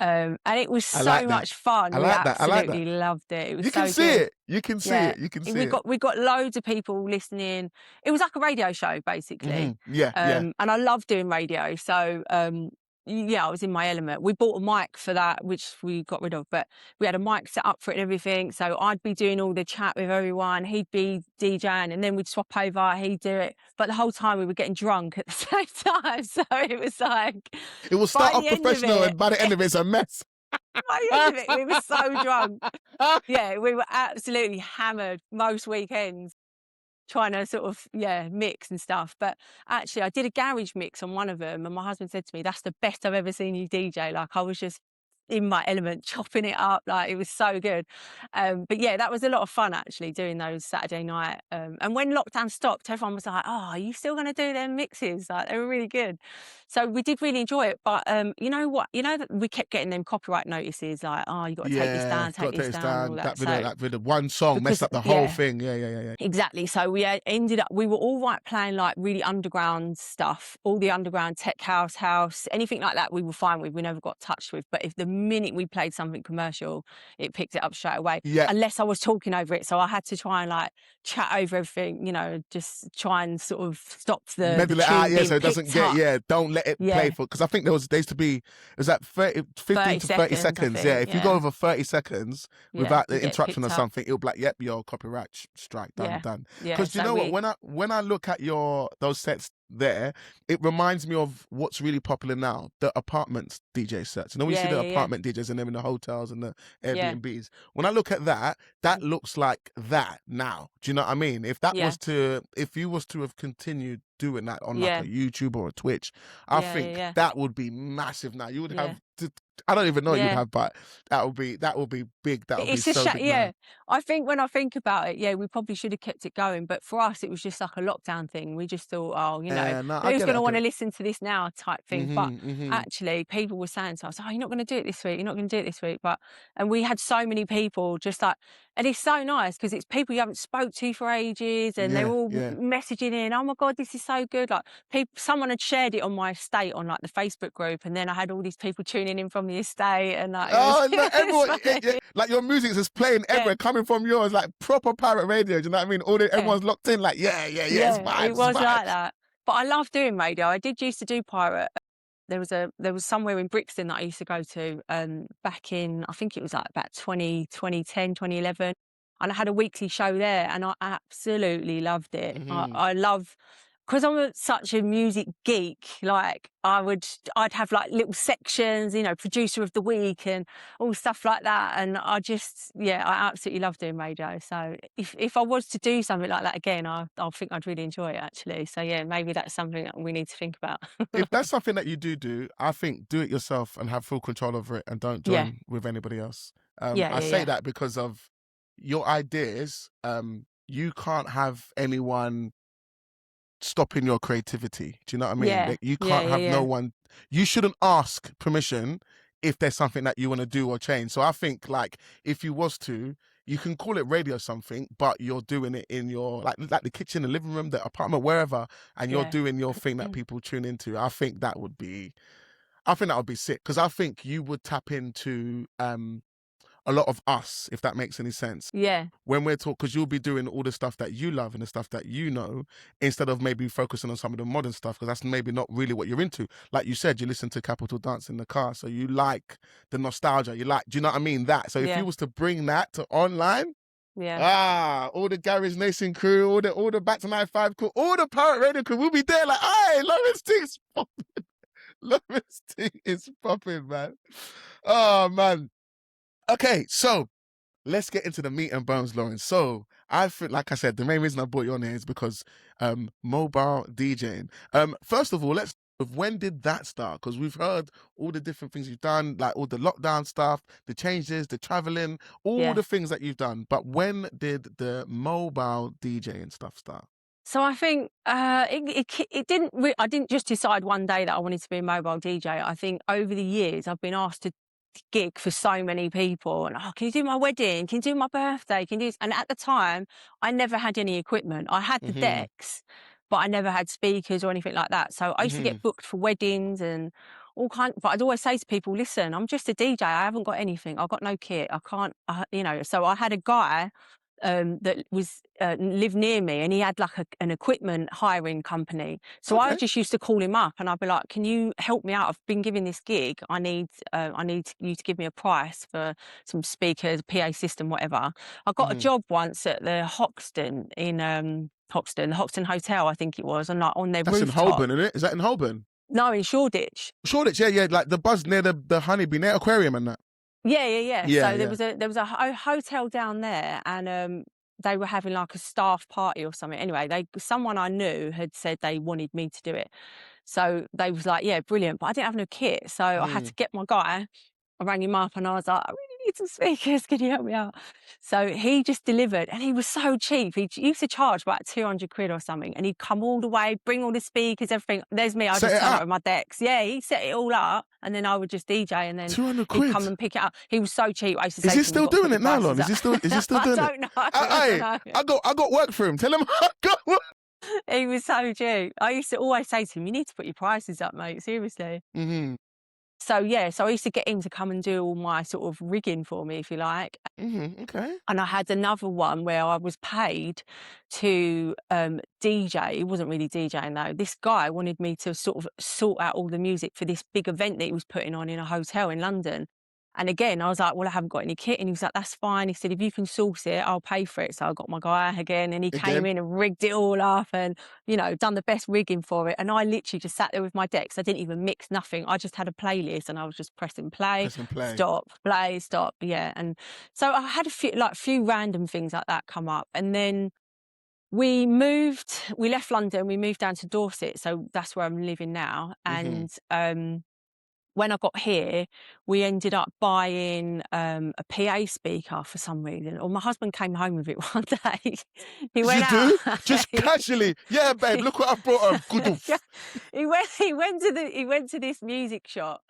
And it was so much fun. We absolutely loved it. It was so good. You can see it. We got loads of people listening. It was like a radio show, basically. And I love doing radio. So yeah, I was in my element. We bought a mic for that, which we got rid of, but we had a mic set up for it and everything. So I'd be doing all the chat with everyone. He'd be DJing, and then we'd swap over. He'd do it. But the whole time we were getting drunk at the same time. So it was like... It will start off professional, and by the end of it, it's a mess. By the end of it, we were so drunk. Yeah, we were absolutely hammered most weekends, trying to sort of, mix and stuff. But actually, I did a garage mix on one of them, and my husband said to me, "That's the best I've ever seen you DJ." Like, I was just in my element, chopping it up. Like, it was so good. But yeah, that was a lot of fun, actually, doing those Saturday night. And when lockdown stopped, everyone was like, "Oh, are you still going to do them mixes?" Like, they were really good. So we did really enjoy it. But you know what? You know that we kept getting them copyright notices, like, "Oh, you got to take this down, take this down." All that video, that video, one song messed up the whole thing. Yeah. Exactly. So we ended up, we were all right playing like really underground stuff, all the underground tech house, anything like that we were fine with. We never got touched with. But if the minute we played something commercial, it picked it up straight away. Yeah. Unless I was talking over it. So I had to try and like chat over everything, you know, just try and sort of stop the medal it out, so it doesn't get, don't let it play for, because I think there used to be, it was like 15 to 30 seconds. If you go over 30 seconds without the interruption or something, it'll be like, yep, your copyright strike, done. Because you know what, when I look at those sets there, it reminds me of what's really popular now, the apartments DJ sets. You know, when you see the apartment DJs and them in the hotels and the Airbnbs. When I look at that looks like that now. Do you know what I mean? If you was to have continued doing that on like a YouTube or a Twitch, I think that would be massive now. You would have I don't even know what you'd have, but that would be big. That would be so big. Yeah. I think when I think about it, we probably should have kept it going. But for us, it was just like a lockdown thing. We just thought, who's going to want to listen to this now type thing. But actually, people were saying to us, "Oh, you're not going to do it this week. You're not going to do it this week." And we had so many people just like, and it's so nice because it's people you haven't spoke to for ages, and they're all messaging in, "Oh my God, this is so good!" Like someone had shared it on my estate on like the Facebook group, and then I had all these people tuning in from the estate, and like, everyone, like your music's just playing everywhere, coming from yours, like proper pirate radio. Do you know what I mean? Everyone's locked in, like it's vibes, it was like that. But I love doing radio. I did used to do pirate. There was somewhere in Brixton that I used to go to back in, I think it was like about 2010, 2011. And I had a weekly show there, and I absolutely loved it. I love, because I'm such a music geek, like I'd have like little sections, you know, producer of the week and all stuff like that. And I just, I absolutely love doing radio. So if I was to do something like that again, I think I'd really enjoy it, actually. So maybe that's something that we need to think about. If that's something that you do, I think do it yourself and have full control over it, and don't join with anybody else. I say that because of your ideas. You can't have anyone stopping your creativity. Do you know what I mean? Like, you can't have no one. You shouldn't ask permission if there's something that you want to do or change. So I think, like, if you was to, you can call it radio something, but you're doing it in your like the kitchen, the living room, the apartment, wherever, and you're doing your thing that people tune into. I think that would be sick, because I think you would tap into a lot of us, if that makes any sense. When we're talking, because you'll be doing all the stuff that you love and the stuff that you know, instead of maybe focusing on some of the modern stuff, because that's maybe not really what you're into. Like you said, you listen to Capital Dance in the car, so you like the nostalgia. You like, do you know what I mean? That. So if you was to bring that to online, all the Garage Nation crew, all the Back to 95 crew, all the Pirate Radio crew, we'll be there like, hey, Lawrence Ting's popping. Lawrence Ting is popping, man. Oh, man. Okay, so let's get into the meat and bones, Lauren. So I think, like I said, the main reason I brought you on here is because mobile DJing. First of all, let's. When did that start? Because we've heard all the different things you've done, like all the lockdown stuff, the changes, the traveling, all the things that you've done. But when did the mobile DJing stuff start? So I think it didn't. I didn't just decide one day that I wanted to be a mobile DJ. I think over the years I've been asked to gig for so many people, and can you do my wedding? Can you do my birthday? Can you do this? And at the time, I never had any equipment. I had the decks, but I never had speakers or anything like that. So I used to get booked for weddings and all kinds. But I'd always say to people, "Listen, I'm just a DJ. I haven't got anything. I've got no kit. I can't. So I had a guy that was lived near me, and he had like an equipment hiring company. So I just used to call him up, and I'd be like, "Can you help me out? I've been given this gig. I need you to give me a price for some speakers, PA system, whatever." I got a job once at the Hoxton in Hoxton, the Hoxton Hotel, I think it was, and like on their That's rooftop. in Holborn, isn't it? Is that in Holborn? No, in Shoreditch. Shoreditch, yeah, like the buzz near the honeybee, near aquarium and that. Yeah. So there was a hotel down there, and they were having like a staff party or something. Anyway, someone I knew had said they wanted me to do it, so they was like, "Yeah, brilliant," but I didn't have no kit, so I had to get my guy. I rang him up and I was like, "I really need some speakers. Can you help me out?" So he just delivered, and he was so cheap. He used to charge about 200 quid or something, and he'd come all the way, bring all the speakers, everything. There's me. I just turn up with my decks. Yeah, he set it all up, and then I would just DJ, and then 200 quid. He'd come and pick it up. He was so cheap. I used to say, is he still doing it now, Lon? Is he still doing it? I don't know. I got work for him. Tell him I got work. He was so cheap. I used to always say to him, "You need to put your prices up, mate. Seriously." So I used to get him to come and do all my sort of rigging for me, if you like. Okay. And I had another one where I was paid to DJ. He wasn't really DJing though. This guy wanted me to sort of sort out all the music for this big event that he was putting on in a hotel in London. And again, I was like, "Well, I haven't got any kit." And he was like, "That's fine." He said, "If you can source it, I'll pay for it." So I got my guy again, and he came in and rigged it all up and, done the best rigging for it. And I literally just sat there with my decks. I didn't even mix nothing. I just had a playlist, and I was just pressing play, stop, play, stop. Yeah. And so I had a few random things like that come up. And then we left London, we moved down to Dorset. So that's where I'm living now. And, when I got here, we ended up buying a PA speaker for some reason. Or my husband came home with it one day. He went out. Just casually. "Yeah, babe, look what I brought him." Good. He went to this music shop,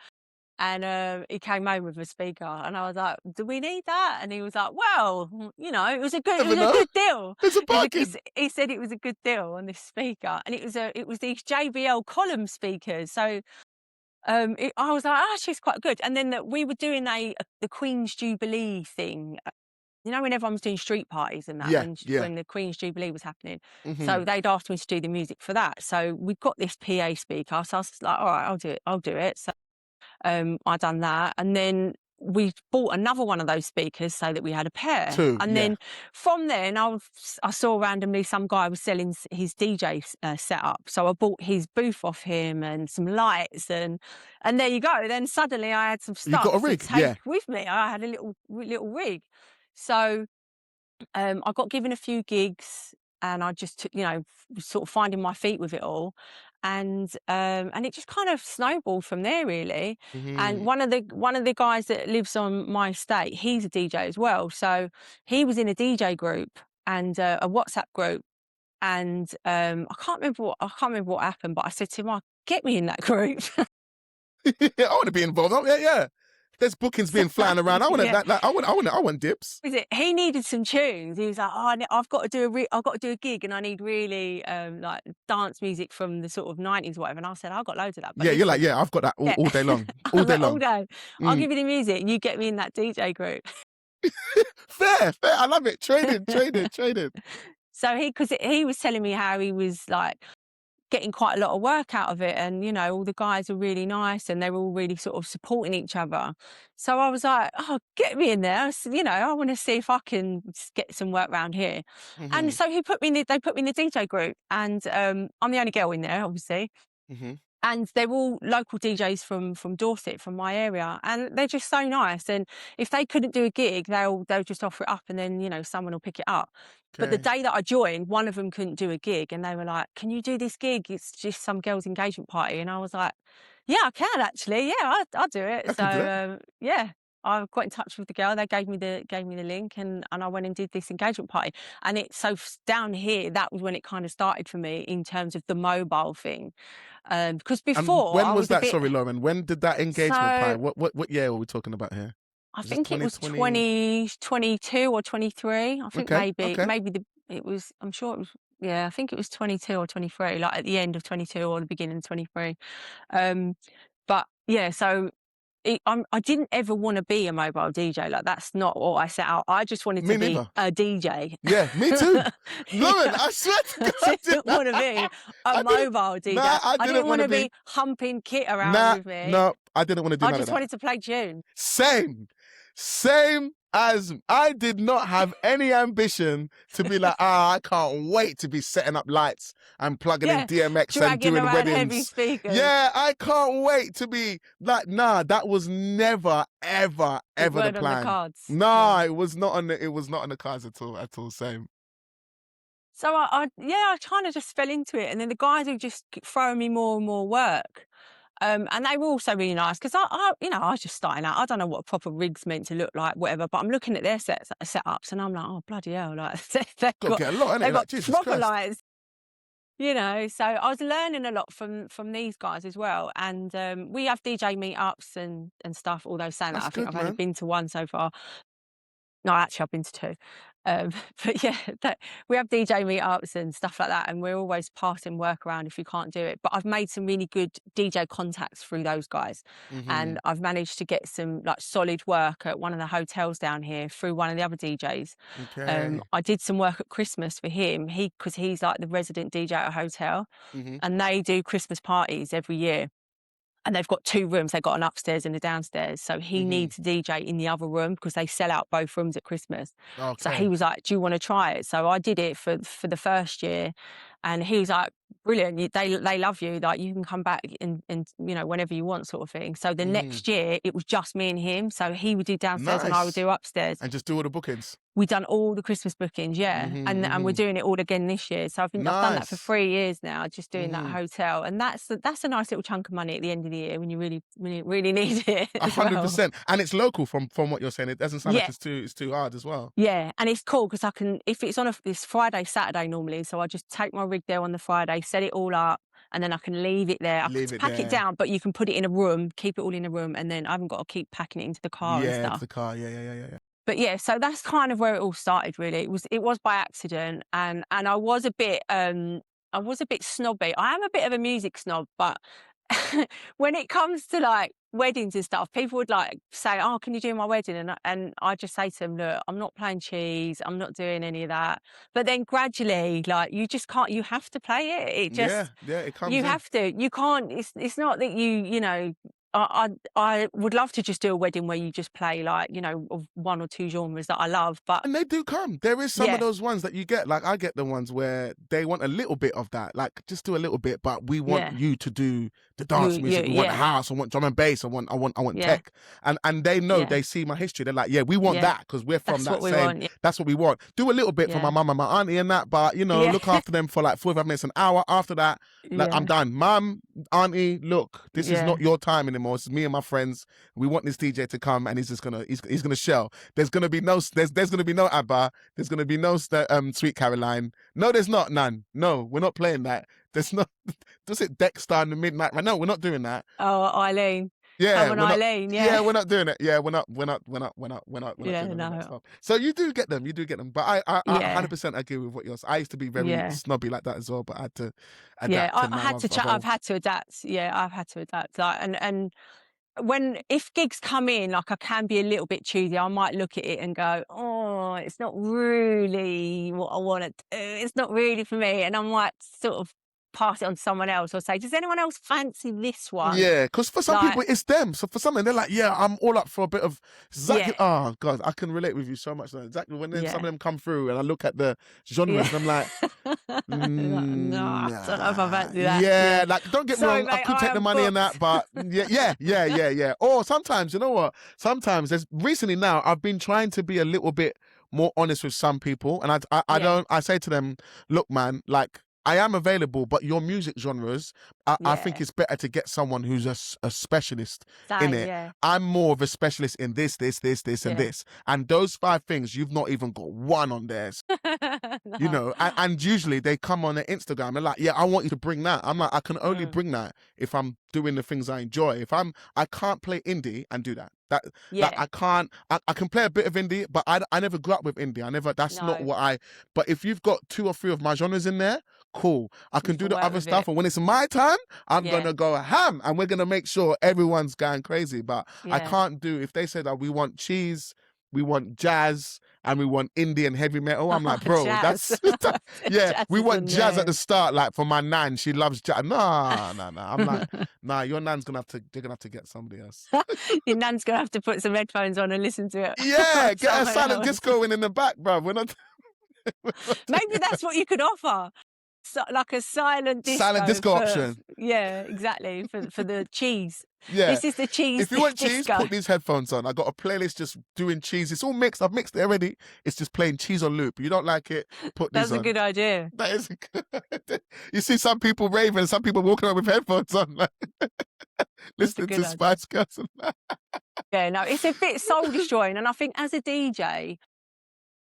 and he came home with a speaker, and I was like, "Do we need that?" And he was like, "Well, it was a good deal." It's a bargain. He said it was a good deal on this speaker, and it was these JBL column speakers. So. I was like, she's quite good. And then we were doing the Queen's Jubilee thing, when everyone was doing street parties and that, when the Queen's Jubilee was happening. So they'd asked me to do the music for that. So we got this PA speaker. So I was like, "All right, I'll do it." So I done that, and then we bought another one of those speakers so that we had a pair. Then from then I saw randomly some guy was selling his DJ setup, so I bought his booth off him and some lights, and there you go. Then suddenly I had some stuff to take with me. I had a little rig. So I got given a few gigs, and I just took, sort of finding my feet with it all. And it just kind of snowballed from there, really. And one of the guys that lives on my estate, he's a DJ as well. So he was in a DJ group and a WhatsApp group, and I can't remember what happened, but I said to him, "Get me in that group." I want to be involved. Yeah. There's bookings being flying around. I want dips. He needed some tunes. He was like, "I've got to do a gig, and I need really like dance music from the sort of 90s, whatever." And I said, "I've got loads of that." But you're like, "Yeah, I've got that all day long, all day long, all day. I'll give you the music. You get me in that DJ group." Fair. I love it. Trading. So because he was telling me how he was like getting quite a lot of work out of it, and all the guys were really nice, and they were all really sort of supporting each other. So I was like, "Get me in there." I said, I want to see if I can get some work around here. And so they put me in the DJ group, and I'm the only girl in there, obviously. And they're all local DJs from Dorset, from my area, and they're just so nice. And if they couldn't do a gig, they'll just offer it up, and then someone will pick it up. But the Okay. day that I joined, one of them couldn't do a gig, and they were like, "Can you do this gig? It's just some girl's engagement party." And I was like, "Yeah, I can actually. Yeah, I'll do it." I So can do that. yeah. I got in touch with the girl. They gave me the link, and I went and did this engagement party. And it's so down here. That was when it kind of started for me in terms of the mobile thing. Because And before when I was was a that? bit. Sorry, Lauren. When did that engagement So party? What year are we talking about here? I Was this think it was 2020? 2022 or 23. I think Okay. Okay. maybe it was. I'm sure it was. Yeah, I think it was 22 or 23. Like at the end of 22 or the beginning of 23. Um, but yeah, so I didn't ever want to be a mobile DJ. Like that's not what I set out. I just wanted to Me be neither. a DJ. Yeah, me too. Lauren, I swear to I God, didn't want to be a I didn't. mobile DJ. Nah, I I didn't didn't want want to to be. be humping kit around Nah, with me. no, I didn't want to do I none of just that. wanted to play tune. Same. Same as I did not have any ambition to be like, I can't wait to be setting up lights and plugging in Yeah, DMX and dragging doing around heavy weddings. speakers. Yeah, I can't wait to be like, nah, that was never, ever, It ever the weren't on the plan. cards. Nah, No. it was not on the cards at all. Same. So I kind of just fell into it, and then the guys would just keep throwing me more and more work. And they were also really nice because I was just starting out. I don't know what a proper rig's meant to look like, whatever. But I'm looking at their setups, and I'm like, oh bloody hell! Like Got to get a lot, they've innit? Like, got Jesus proper Christ. lights, So I was learning a lot from these guys as well. And we have DJ meetups and stuff. Although saying that, That's I think good, I've only man. been to one so far. No, actually, I've been to two. But yeah, we have DJ meetups and stuff like that, and we're always passing work around if you can't do it. But I've made some really good DJ contacts through those guys, Mm-hmm. and I've managed to get some like solid work at one of the hotels down here through one of the other DJs. Okay. I did some work at Christmas for him, because he's like the resident DJ at a hotel, Mm-hmm. and they do Christmas parties every year. And they've got two rooms. They've got an upstairs and a downstairs. So he Mm-hmm. needs a DJ in the other room because they sell out both rooms at Christmas. So he Okay. was like, "Do you want to try it?" So I did it for the first year, and he was like, "Brilliant! They love you. Like you can come back and whenever you want, sort of thing." So the Mm-hmm. next year it was just me and him. So he would do downstairs and I would Nice. do upstairs. And just do all the bookings. We done all the Christmas bookings, yeah, Mm-hmm. and we're Mm-hmm. doing it all again this year. So I've done that for Nice. 3 years now, just doing that Mm-hmm. hotel, and that's a nice little chunk of money at the end of the year when you really need it as well. 100%. And it's local from what you're saying. It doesn't sound like Yeah, it's too hard as well. yeah, and it's cool because I can, if it's on this Friday, Saturday normally, so I just take my rig there on the Friday, set it all up, and then I can leave it there. I can Leave it pack it there. down, but you can put it in a room, keep it all in a room, and then I haven't got to keep packing it into the car and Yeah, to stuff. the car. Yeah. But yeah, so that's kind of where it all started. Really, it was by accident, and I was a bit snobby. I am a bit of a music snob, but when it comes to like weddings and stuff, people would like say, "Oh, can you do my wedding?" And I just say to them, "Look, I'm not playing cheese. I'm not doing any of that." But then gradually, like you just can't. You have to play it. It just Yeah, it comes you in. have to. You can't. It's not that you know. I would love to just do a wedding where you just play like of one or two genres that I love, but And they do come. There is some of yeah, those ones that you get. Like I get the ones where they want a little bit of that. Like just do a little bit, but we want yeah, you to do the dance music. We want the yeah, house. I want drum and bass. I want yeah, tech. And they know, yeah, they see my history. They're like, yeah, we want yeah. that because we're from That's what that we same. want. Yeah, That's what we want. Do a little bit for my yeah, mum and my auntie and that, but yeah, look after them for like 45 minutes, an hour. After that, like I'm yeah, done. Mum, auntie, look, this is yeah. not your time anymore. It's me and my friends. We want this DJ to come and he's gonna shell. There's gonna be no ABBA. There's gonna be no Sweet Caroline. No, there's not none. No, we're not playing that. There's not. Does it Dexter in the midnight? No, we're not doing that. Oh, Eileen. Yeah, Come on, we're not. Eileen. Yeah, Yeah. we're not doing it. Yeah, we're not doing Yeah, none of that no. stuff. So you do get them. But I Yeah. 100% agree with what you're saying. I used to be very Yeah. snobby like that as well, but I had to Yeah. adapt. And I now had I've to. I've evolved. had to adapt. Yeah, I've had to adapt. Like, and if gigs come in, like I can be a little bit choosy. I might look at it and go, "Oh, it's not really what I want to do. It's not really for me." And I might sort of pass it on to someone else or say, does anyone else fancy this one? Yeah, because for some people it's them. So for some, they're like, yeah, I'm all up for a bit of exactly. Oh God, I can relate with you so much. Exactly when then some of them come through, and I look at the genres, and I'm like, no, I don't know if I fancy that. yeah, like don't get me Sorry, wrong, mate, I could take the money in that, but yeah. Or sometimes, you know what? Sometimes there's recently now I've been trying to be a little bit more honest with some people, and I say to them, look, man, like, I am available, but your music genres, I think it's better to get someone who's a specialist in it. Yeah. I'm more of a specialist in this, and this. And those 5 things, you've not even got one on theirs. No. You know, and usually they come on their Instagram and like, yeah, I want you to bring that. I'm like, I can only bring that if I'm doing the things I enjoy. I can't play indie and do that. That I can't. I can play a bit of indie, but I never grew up with indie. That's not what But if you've got 2 or 3 of my genres in there, cool. I can do the other stuff, and when it's my time, I'm gonna go ham, and we're gonna make sure everyone's going crazy. But I can't do if they say that we want cheese, we want jazz, and we want indie and heavy metal. I'm like, bro, jazz. we want jazz at the start. Like for my nan, she loves jazz. Nah. I'm like, nah, your nan's they're gonna have to get somebody else. Your nan's gonna have to put some headphones on and listen to it. Yeah, get a silent disco in the back, bro. We're not. Maybe that's what you could offer. So, like a silent disco option. Yeah, exactly. For the cheese. Yeah. This is the cheese. If you want disco. cheese, put these headphones on. I got a playlist just doing cheese. It's all mixed. I've mixed it already. It's just playing cheese on loop. You don't like it, put these on. That's a good idea. That is good. You see some people raving, some people walking around with headphones on, like, listening to Spice Girls. Yeah, no, it's a bit soul destroying. And I think as a DJ,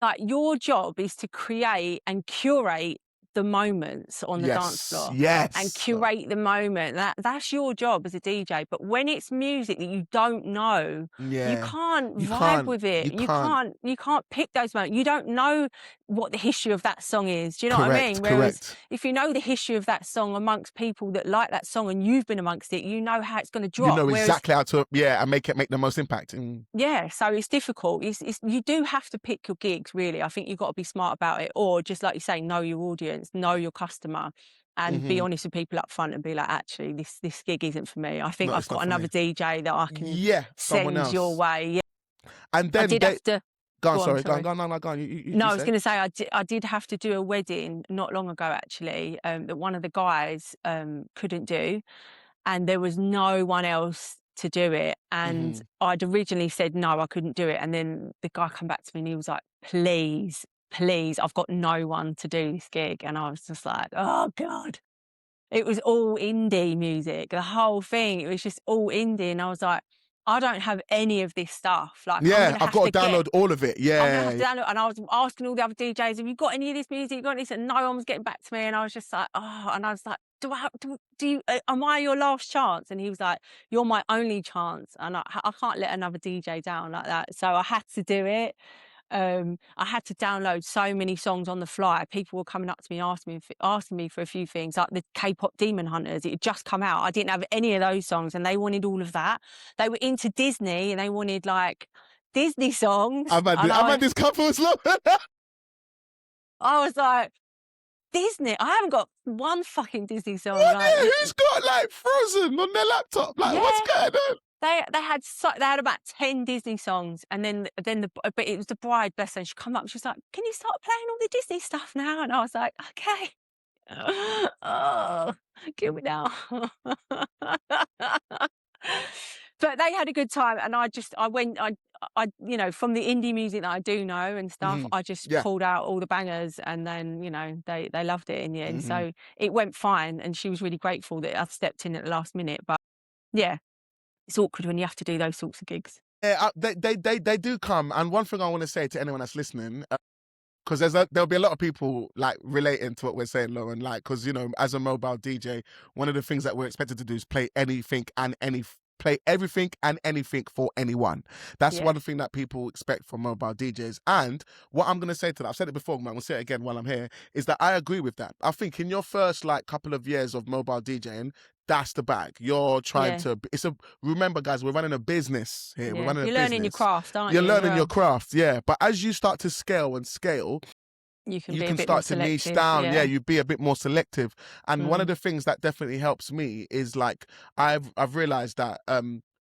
like, your job is to create and curate the moments on the dance floor. Yes. And curate the moment. That's your job as a DJ. But when it's music that you don't know, you can't vibe with it. You can't pick those moments. You don't know what the history of that song is. Do you know what I mean? Whereas if you know the history of that song amongst people that like that song and you've been amongst it, you know how it's going to drop. You know exactly how to and make the most impact. Yeah, so it's difficult. You do have to pick your gigs, really. I think you've got to be smart about it, or just like you say, know your audience, know your customer, and be honest with people up front and be like, actually, this gig isn't for me. I think I've got another DJ that I can send your way. Yeah. And then I did have to. Go on. Go on. No, I was going to say I did have to do a wedding not long ago, actually, that one of the guys couldn't do, and there was no one else to do it. And I'd originally said no, I couldn't do it, and then the guy come back to me and he was like, please, I've got no one to do this gig. And I was just like, oh God. It was all indie music, the whole thing. It was just all indie. And I was like, I don't have any of this stuff. Like, I've got to download all of it. Yeah. I'm gonna have to download. And I was asking all the other DJs, have you got any of this music? You got this? And no one was getting back to me. And I was just like, oh, and I was like, am I your last chance? And he was like, you're my only chance. And I can't let another DJ down like that. So I had to do it. I had to download so many songs on the fly. People were coming up to me asking me for a few things, like the K-pop Demon Hunters. It had just come out. I didn't have any of those songs, and they wanted all of that. They were into Disney, and they wanted like Disney songs. I've had this couple as well. I was like, Disney? I haven't got one fucking Disney song. Who's got like Frozen on their laptop? Like, what's going on? They had about 10 Disney songs, and then but it was the bride, bless her. She come up and she was like, "Can you start playing all the Disney stuff now?" And I was like, "Okay." Oh, kill me now. But they had a good time, and I went, you know, from the indie music that I do know and stuff, I just pulled out all the bangers, and then, you know, they loved it in the end. So it went fine, and she was really grateful that I stepped in at the last minute. But yeah. It's awkward when you have to do those sorts of gigs. Yeah, they do come. And one thing I want to say to anyone that's listening, because there'll be a lot of people like relating to what we're saying, Lauren. Like, because, you know, as a mobile DJ, one of the things that we're expected to do is play everything and anything for anyone. That's one thing that people expect from mobile DJs. And what I'm going to say to that, I've said it before, but I'm going to say it again while I'm here, is that I agree with that. I think in your first like couple of years of mobile DJing, that's the bag. You're trying to. Remember, guys, we're running a business here. We're running a business. You're learning your craft, aren't you? You're learning your craft, yeah. But as you start to scale, You can you be a can bit more start to niche selective. down. Yeah. You be a bit more selective. And one of the things that definitely helps me is like I've realized that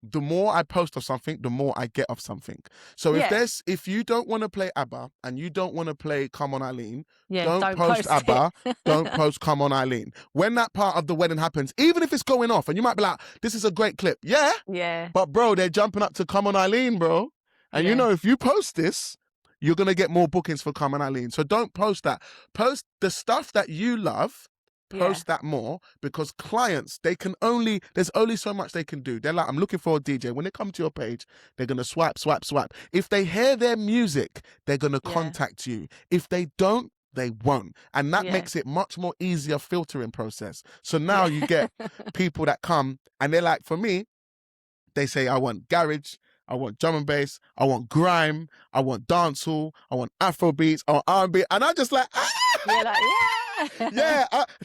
the more I post of something, the more I get of something. So Yeah. if you don't want to play ABBA and you don't want to play Come On Eileen, Yeah. don't post ABBA, don't post Come On Eileen. When that part of the wedding happens, even if it's going off and you might be like, this is a great clip. Yeah. Yeah. But bro, they're jumping up to Come On Eileen, bro. And you Yeah. know, if you post this, you're going to get more bookings for Come On Eileen. So don't post that. Post the stuff that you love. Post that more, because clients, there's only so much they can do. They're like, I'm looking for a DJ. When they come to your page, they're going to swipe. If they hear their music, they're going to contact you. If they don't, they won't. And that makes it much more easier filtering process. So now you get people that come and they're like, for me, they say, I want garage, I want drum and bass, I want grime, I want dancehall, I want Afro beats, I want R&B. And I'm just like, You're like,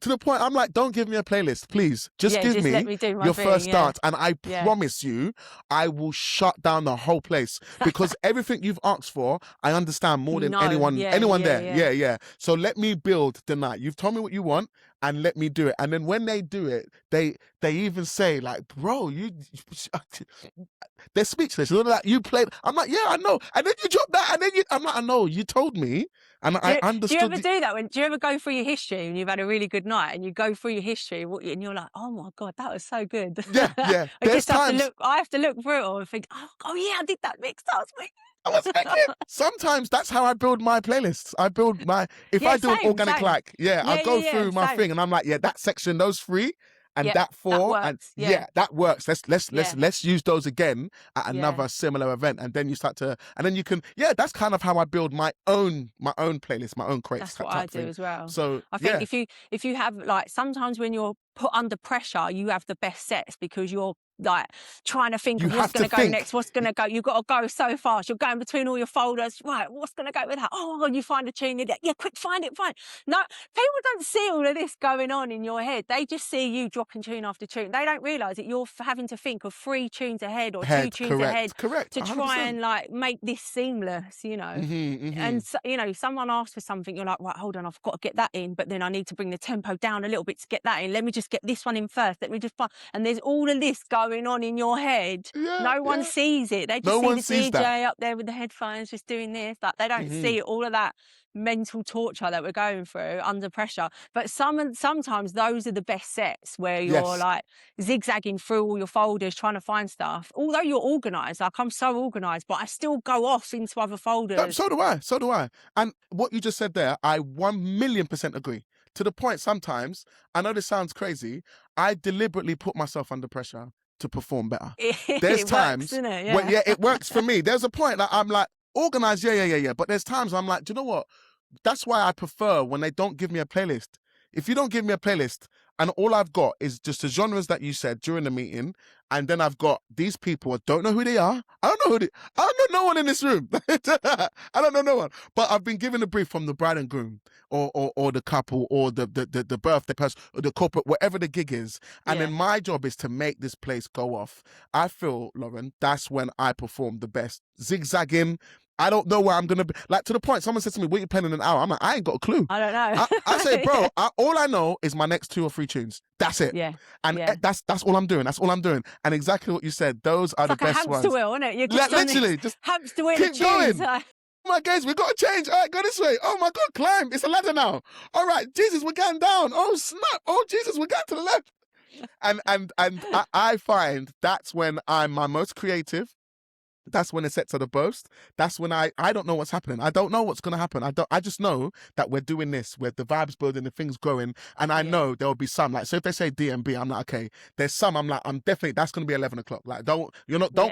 to the point, I'm like, don't give me a playlist, please. Just give me let me do my your thing, first dance. And I promise you, I will shut down the whole place, because everything you've asked for, I understand more than anyone there. Yeah. So let me build the night. You've told me what you want, and let me do it. And then when they do it, they even say like, bro, they're speechless. They're like, you played. I'm like, yeah, I know. And then you drop that, and then I'm like, I know, you told me. And I understood. Do you ever do that? Do you ever go through your history and you've had a really good night and you go through your history and you're like, oh my God, that was so good. Yeah. I have to look through it all and think, oh yeah, I did that mix. That was weird. Sometimes that's how I build my playlists. I do an organic, I'll go through my thing and I'm like, that section, those three, and that four, that works. Let's use those again at another similar event, and then you start to, and then you can, that's kind of how I build my own playlist, my own crates. That's what I do as well. So I think if you have, like, sometimes when you're put under pressure, you have the best sets because you're like trying to think of what's going to go next, what's going to go. You've got to go so fast. You're going between all your folders. Right, what's going to go with that? Oh, you find a tune. Yeah, quick, find it. No, people don't see all of this going on in your head. They just see you dropping tune after tune. They don't realise that you're having to think of 3 tunes ahead or 2 tunes ahead to try and like make this seamless, you know. And so, you know, someone asks for something, you're like, right, hold on, I've got to get that in, but then I need to bring the tempo down a little bit to get that in. Let me just get this one in first. Let me just find, and there's all of this going on in your head. No one sees it. They just see the DJ up there with the headphones just doing this. Like, they don't see all of that mental torture that we're going through under pressure. But sometimes those are the best sets where you're like zigzagging through all your folders trying to find stuff. Although you're organised, like I'm so organised, but I still go off into other folders. So do I. And what you just said there, I 1,000,000% agree. To the point, sometimes, I know this sounds crazy, I deliberately put myself under pressure to perform better. There's times works, when it works for me. There's a point that I'm like, organized, but there's times I'm like, do you know what? That's why I prefer when they don't give me a playlist. If you don't give me a playlist and all I've got is just the genres that you said during the meeting, and then I've got these people, I don't know who they are. I don't know no one in this room. I don't know no one. But I've been given a brief from the bride and groom or the couple or the birthday person or the corporate, whatever the gig is. And then my job is to make this place go off. I feel, Lauren, that's when I perform the best. Zigzagging. I don't know where I'm going to be. Like, to the point, someone said to me, what are you playing in an hour? I'm like, I ain't got a clue. I don't know. I say, bro, all I know is my next 2 or 3 tunes. That's it. Yeah. And that's all I'm doing. That's all I'm doing. And exactly what you said, those are the best ones. It's like a hamster wheel, isn't it? You're just literally, just hamster wheel keep going. Like... Oh my guys, we got to change. All right, go this way. Oh my God, climb. It's a ladder now. All right, Jesus, we're going down. Oh snap. Oh Jesus, we're going to the left. And I find that's when I'm my most creative. That's when the sets are the most. That's when I don't know what's happening. I don't know what's going to happen. I just know that we're doing this, where the vibe's building, the thing's growing, and I know there will be some, like, so if they say DMB, I'm like, okay, there's some, I'm like, I'm definitely, that's going to be 11 o'clock. Like, don't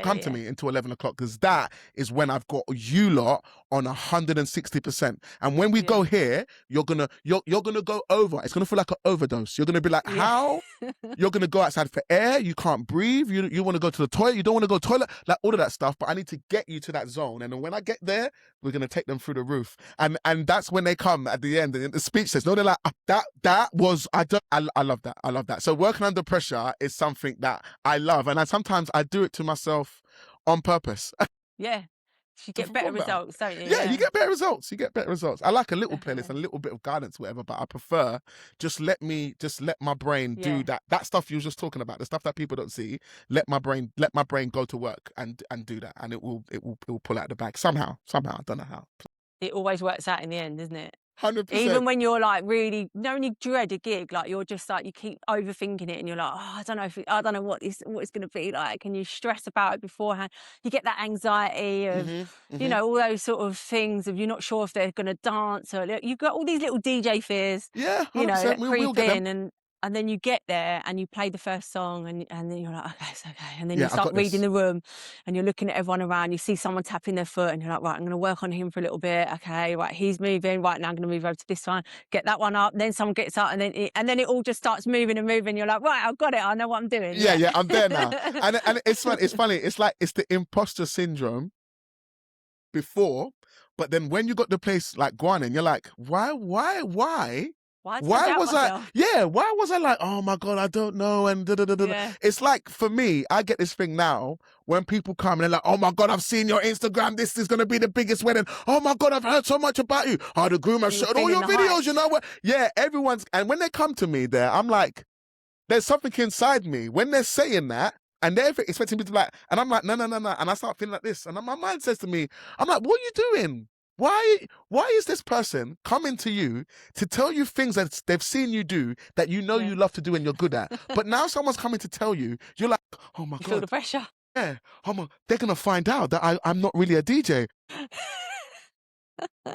come to me until 11 o'clock, because that is when I've got you lot on 160%. And when we go here, you're going to go over. It's going to feel like an overdose. You're going to be like, how? You're going to go outside for air. You can't breathe. You want to go to the toilet. You don't want to go to the toilet. Like, all of that stuff. But I need to get you to that zone. And then when I get there, we're going to take them through the roof. And that's when they come at the end. And the speech says, no, they're like, that was, I love that. I love that. So working under pressure is something that I love. And sometimes I do it to myself on purpose. Yeah. You get better perform better. results, don't you? Yeah, you get better results. You get better results. I like a little playlist and a little bit of guidance, whatever, but I prefer just let my brain do that stuff you were just talking about, the stuff that people don't see. Let my brain go to work and do that, and it will pull out the bag somehow. I don't know how. It always works out in the end, doesn't it? 100%. Even when you're like really, you know, when you dread a gig, like you're just like, you keep overthinking it and you're like, oh, I don't know what it's going to be like. And you stress about it beforehand. You get that anxiety of, you know, all those sort of things of you're not sure if they're going to dance, or you've got all these little DJ fears, Yeah, 100%. you know, that We'll creep get in, them. and then you get there and you play the first song and then you're like, okay, it's okay. And then you I start got reading this. the room and you're looking at everyone around. You see someone tapping their foot and you're like, right, I'm going to work on him for a little bit. Okay, right, he's moving. Right, now I'm going to move over to this one. Get that one up. Then someone gets up and then it all just starts moving and moving. You're like, right, I've got it. I know what I'm doing. Yeah, I'm there now. And it's funny. It's funny. It's like it's the imposter syndrome before, but then when you got the place like Guanin, you're like, why was I like, oh my God, I don't know, and Yeah. It's like, for me, I get this thing now when people come and they're like, oh my God, I've seen your Instagram, this is going to be the biggest wedding. Oh my God, I've heard so much about you. Oh, the groom has showed all your videos, you know what? Yeah, and when they come to me there, I'm like, there's something inside me when they're saying that, and they're expecting me to like, and I'm like, no. And I start feeling like this. And my mind says to me, I'm like, what are you doing? Why is this person coming to you to tell you things that they've seen you do that you know you love to do and you're good at? But now someone's coming to tell you, you're like, oh my God. Feel the pressure. Yeah. They're going to find out that I'm not really a DJ.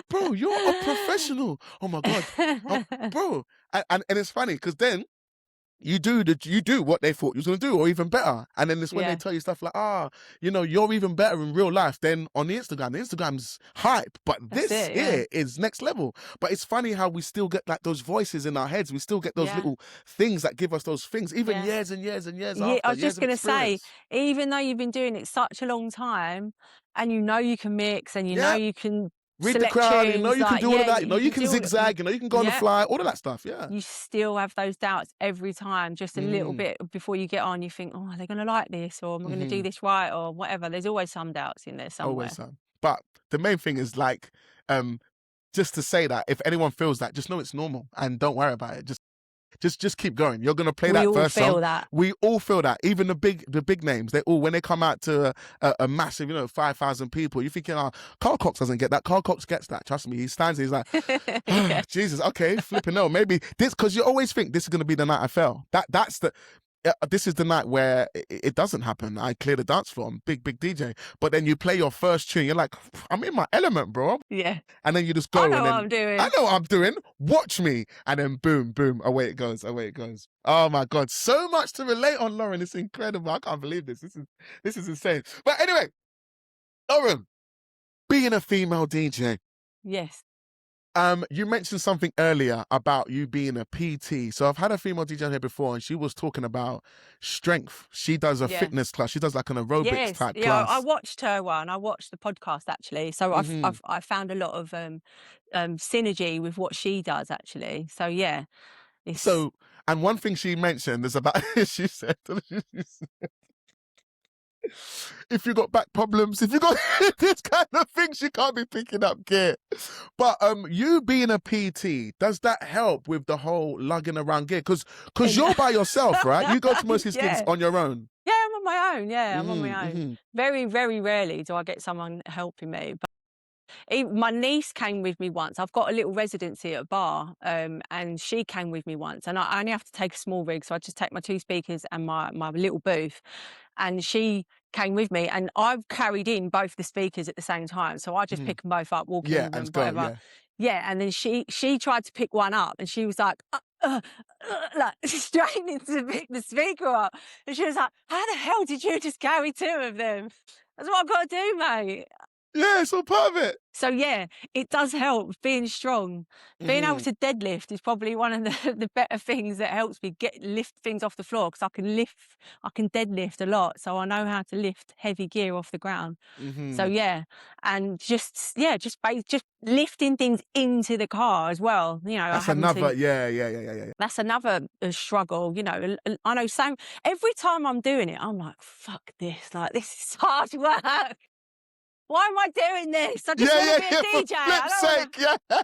Bro, you're a professional. Oh my God. Bro. And it's funny because then you do what they thought you was going to do, or even better. And then it's when they tell you stuff like, you know, you're even better in real life than on the Instagram. The Instagram's hype, but this here is next level. But it's funny how we still get like those voices in our heads. We still get those little things that give us those things, even years and years and years after. I was just going to say, even though you've been doing it such a long time and you know you can mix and you know you can read the crowd, tunes, you know you can do all of that, you know you can zigzag, you know you can go on the fly, all of that stuff, You still have those doubts every time, just a little bit before you get on. You think, oh, are they going to like this, or am I going to do this right, or whatever. There's always some doubts in there somewhere. Always some. But the main thing is like, just to say that if anyone feels that, just know it's normal and don't worry about it. Just keep going. You're gonna play that first song. We all feel that. Even the big names, they all, when they come out to a massive, you know, 5,000 people, you're thinking, Carl Cox doesn't get that. Carl Cox gets that. Trust me. He stands there, he's like, Jesus, okay, flipping no, maybe this, because you always think this is gonna be the night I fell. This is the night where it doesn't happen. I clear the dance floor. I'm big DJ. But then you play your first tune. You're like, I'm in my element, bro. Yeah. And then you just go. I know what I'm doing. I know what I'm doing. Watch me. And then boom, away it goes. Oh my God. So much to relate on, Lauren. It's incredible. I can't believe this. This is insane. But anyway, Lauren, being a female DJ. Yes. You mentioned something earlier about you being a PT. So I've had a female DJ here before, and she was talking about strength. She does a fitness class. She does like an aerobics type class. I watched her one. I watched the podcast actually. So I found a lot of synergy with what she does actually. So yeah. So, and one thing she mentioned is about she said if you got back problems, if you got this kind of things, you can't be picking up gear. But you being a PT, does that help with the whole lugging around gear? Because you're by yourself, right? You go to most of these gigs on your own. Yeah, I'm on my own. Yeah, I'm on my own. Very, very rarely do I get someone helping me. But my niece came with me once. I've got a little residency at a bar, and she came with me once. And I only have to take a small rig, so I just take my 2 speakers and my little booth. And she came with me, and I've carried in both the speakers at the same time. So I just pick them both up, walk in and whatever. Yeah, and then she tried to pick one up, and she was like, like straining to pick the speaker up. And she was like, how the hell did you just carry 2 of them? That's what I've got to do, mate. Yeah, it's all part of it. So yeah, it does help being strong. Being able to deadlift is probably one of the better things that helps me lift things off the floor, because I can deadlift a lot, so I know how to lift heavy gear off the ground. So yeah, and just lifting things into the car as well. You know, that's another That's another struggle. You know, I know. So every time I'm doing it, I'm like, fuck this. Like, this is hard work. why am I doing this? I just want to be a For DJ. I flip's don't want sake, to. yeah.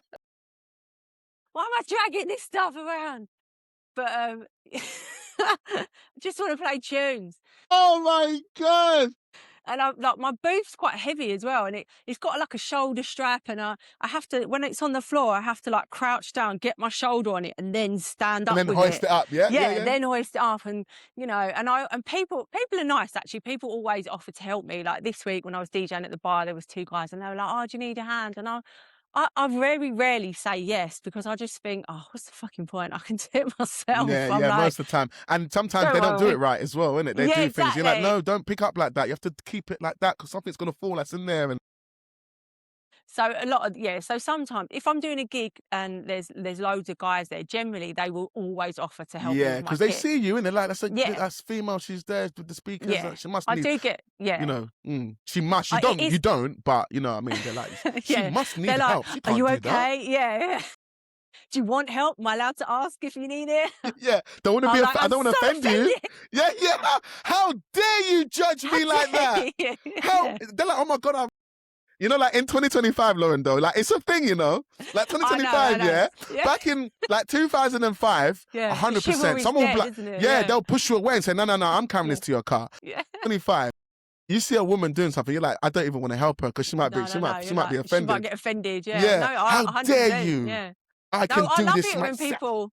Why am I dragging this stuff around? But I just want to play tunes. Oh my God. And I like my booth's quite heavy as well, and it's got like a shoulder strap, and I have to, when it's on the floor, I have to like crouch down, get my shoulder on it, and then stand And up then with hoist it. it up, yeah? Yeah, then hoist it up, and and people are nice actually. People always offer to help me. Like this week when I was DJing at the bar, there was 2 guys, and they were like, "Oh, do you need a hand?" And I very rarely say yes, because I just think, oh, what's the fucking point? I can do it myself. I'm Yeah, like, most of the time. And sometimes don't they don't do worry. it right as well, innit? They Yeah, do things. You're like, exactly. no, don't pick up like that. You have to keep it like that because something's going to fall that's in there. And So a lot of, so sometimes if I'm doing a gig and there's loads of guys there, generally they will always offer to help me yeah, with my because they kit. see you, innit? Like, Yeah, that's female. She's there with the speakers. yeah. She must I need, do get, she must. It You is, don't, but you know what I mean? They're like, she yeah. must They're need like, help. She "Are can't you do that. okay?" Yeah. Do you want help? Am I allowed to ask if you need it? Yeah, don't want to I'm be. like, I I'm don't so want to offend you. offended. Yeah, yeah. How dare you judge How me like dare that? you? How Yeah. they're like, oh my God, like in 2025, Lauren, though, like it's a thing, like I 2025, know. yeah. Yeah, Back in like 2005, yeah. The 100%. chivalry's Someone will be dead, like, isn't it? yeah, Yeah, they'll push you away and say, no, I'm carrying yeah, this to your car. yeah. 25. You see a woman doing something, you're like, I don't even want to help her because she might be, No. she You're might be like, she might offended. get offended. Yeah. No, Yeah, I how dare 100%. you? Yeah. I No, can I do love this it when myself. people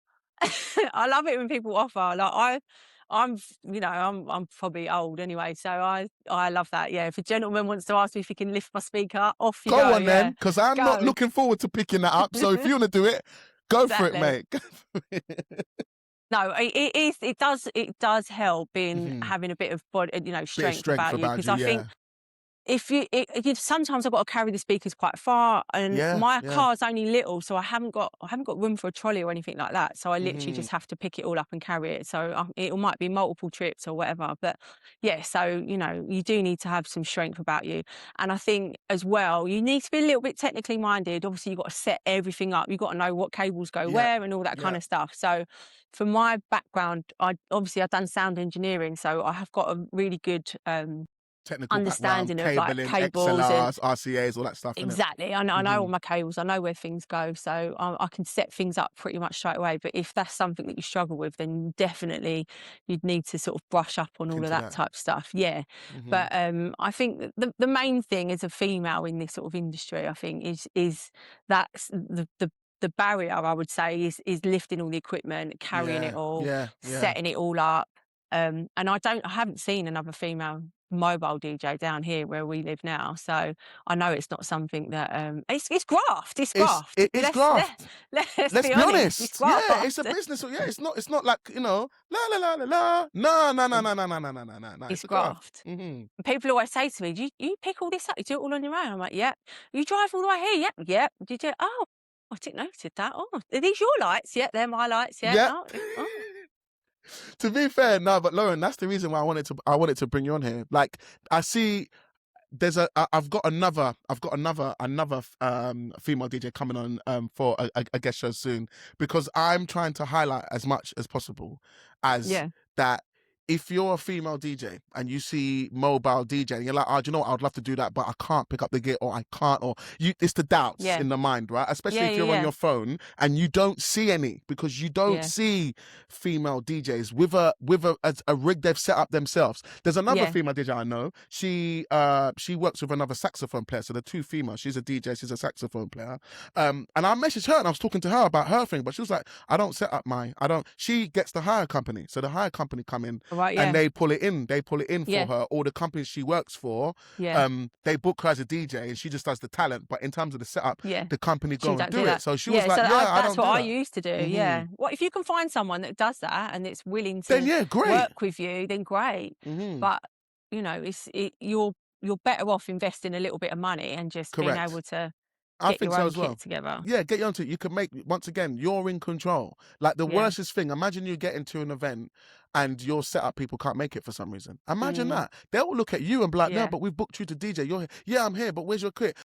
I love it when people offer. Like I'm probably old anyway, so I love that. Yeah, if a gentleman wants to ask me if he can lift my speaker, off you Go go. on Yeah, then, because I'm not go. looking forward to picking that up. So if you want to do it, go for it, Exactly. mate. Go for it. No, it is. It does help in Mhm. having a bit of body, Bit of strength strength about you, about because you, I think yeah. sometimes I've got to carry the speakers quite far, and Yeah, my yeah. car's only little, so I haven't got room for a trolley or anything like that. So I literally Mhm. just have to pick it all up and carry it. So it might be multiple trips or whatever. But yeah, so you do need to have some strength about you, and I think as well you need to be a little bit technically minded. Obviously, you've got to set everything up. You've got to know what cables go Yeah, where and all that kind yeah. of stuff. So for my background, I've done sound engineering, so I have got a really good Technical background, understanding of like cabling, cables and XLRs, RCAs, all that stuff, innit? exactly. I know all Mhm. my cables. I know where things go, so I can set things up pretty much straight away. But if that's something that you struggle with, then definitely you'd need to sort of brush up on Look all of into that that. type of stuff. Yeah, Mhm. but I think that the main thing as a female in this sort of industry, I think, is that's the barrier. I would say is lifting all the equipment, carrying it Yeah, all, yeah, yeah. setting it all up. And I haven't seen another female mobile DJ down here where we live now, so I know it's not something that it's graft. It's graft. It is Let's graft. let's Let's be be honest. It's honest. Yeah, it's a graft. business. So yeah, it's not like, la la la la la. No, no, no, no, no, no, no, no, no, no. No. It's It's a graft. graft. Mhm. And people always say to me, "Do you pick all this up? You do it all on your own?" I'm like, "Yep." "You drive all the way here?" "Yep, yep." "Did you?" "Oh, I didn't notice that." "Oh, are these your lights?" "Yep, they're my lights." "Yep." Yeah. "Oh." To be fair, no, but Lauren, that's the reason why I wanted to bring you on here. Like, I see I've got another female DJ coming on for a guest show soon, because I'm trying to highlight as much as possible as Yeah, that. If you're a female DJ and you see mobile DJ and you're like, oh, do you know what? I'd love to do that, but I can't pick up the gear, or I can't, or it's the doubts yeah, in the mind, right? Especially yeah, if yeah, you're on yeah, your phone and you don't see any, because you don't yeah, see female DJs with a rig they've set up themselves. There's another yeah. female DJ I know. She works with another saxophone player. So they're two females. She's a DJ, she's a saxophone player. And I messaged her and I was talking to her about her thing, but she was like, she gets the hire company. So the hire company come in Right, and yeah, they pull it in for yeah, her. All the companies she works for, yeah, they book her as a DJ and she just does the talent. But in terms of the setup, yeah. the company She go and don't do do it. that. So she was Yeah, so like, yeah, I that's don't what do I that. used to do. Hmm. Yeah. Well, if you can find someone that does that and it's willing Then to yeah, great. work with you, then great. Hmm. But you're better off investing a little bit of money and just being Correct. able to I get think your so own as well. kit together. Yeah, get you onto it. You can make, once again, you're in control. Like the Yeah. worstest thing, imagine you get into an event and your setup people can't make it for some reason. Imagine Mm, that. They'll look at you and be like, no, yeah. but we've booked you to DJ. You're here. Yeah, I'm here, but where's your kit?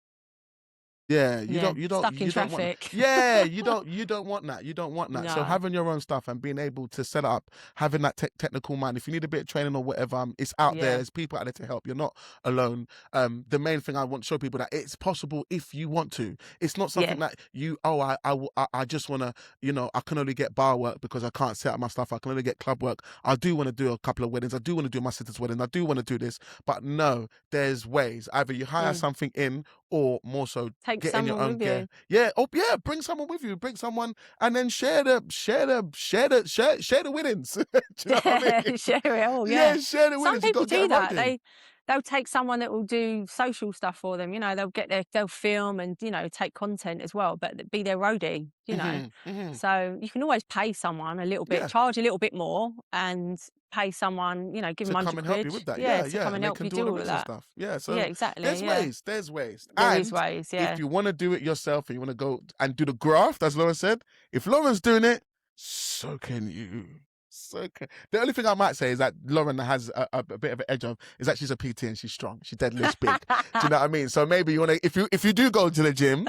Yeah, Stuck in you don't want that. traffic. Yeah, you don't want that. You don't want that. So No. having your own stuff and being able to set up, having that technical mind. If you need a bit of training or whatever, it's out there. There's people out there to help. You're not alone. The main thing I want to show people that it's possible if you want to. It's not something that I just want to, I can only get bar work because I can't set up my stuff. I can only get club work. I do want to do a couple of weddings. I do want to do my sister's wedding. I do want to do this. But no, there's ways. Either you hire something in, or more so Take get in your someone own with gear. you. Yeah. Oh yeah. Bring someone with you. Bring someone, and then share the winnings. Do you know what I mean? Share it all. Yeah. Share the winnings. Some people do that. Rolling. They'll take someone that will do social stuff for them. They'll film and take content as well, but be their roadie. So you can always pay someone a little bit, charge a little bit more, and pay someone, give them £100 come and help you with that. to come and help you do all of that stuff. Yeah, so exactly. There's ways. There's ways. There is ways. Yeah. If you want to do it yourself and you want to go and do the graft, as Lauren said, if Lauren's doing it, so can you. The only thing I might say is that Lauren has a bit of an edge on is that she's a PT and she's strong. She deadlifts big. Do you know what I mean? So maybe you want to, if you do go to the gym,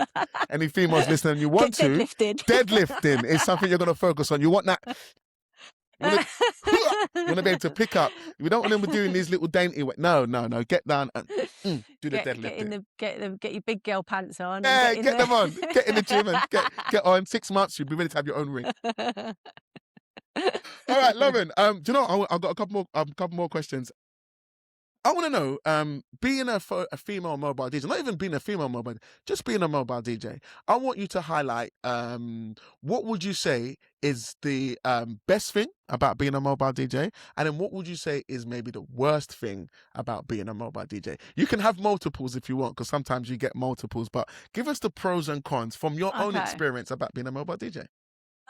any females listening, and you want to, deadlifting is something you're going to focus on. You want that. You want to be able to pick up. We don't want them doing these little dainty. No. Get down and do the deadlifting. Get your big girl pants on. Yeah, get them on. Get in the gym and get on. 6 months, you'll be ready to have your own ring. All right, Lauren. Do you know? I've got a couple more questions. I want to know, being a female mobile DJ, not even being a female mobile, just being a mobile DJ. I want you to highlight what would you say is the best thing about being a mobile DJ, and then what would you say is maybe the worst thing about being a mobile DJ? You can have multiples if you want, because sometimes you get multiples, but give us the pros and cons from your own experience about being a mobile DJ.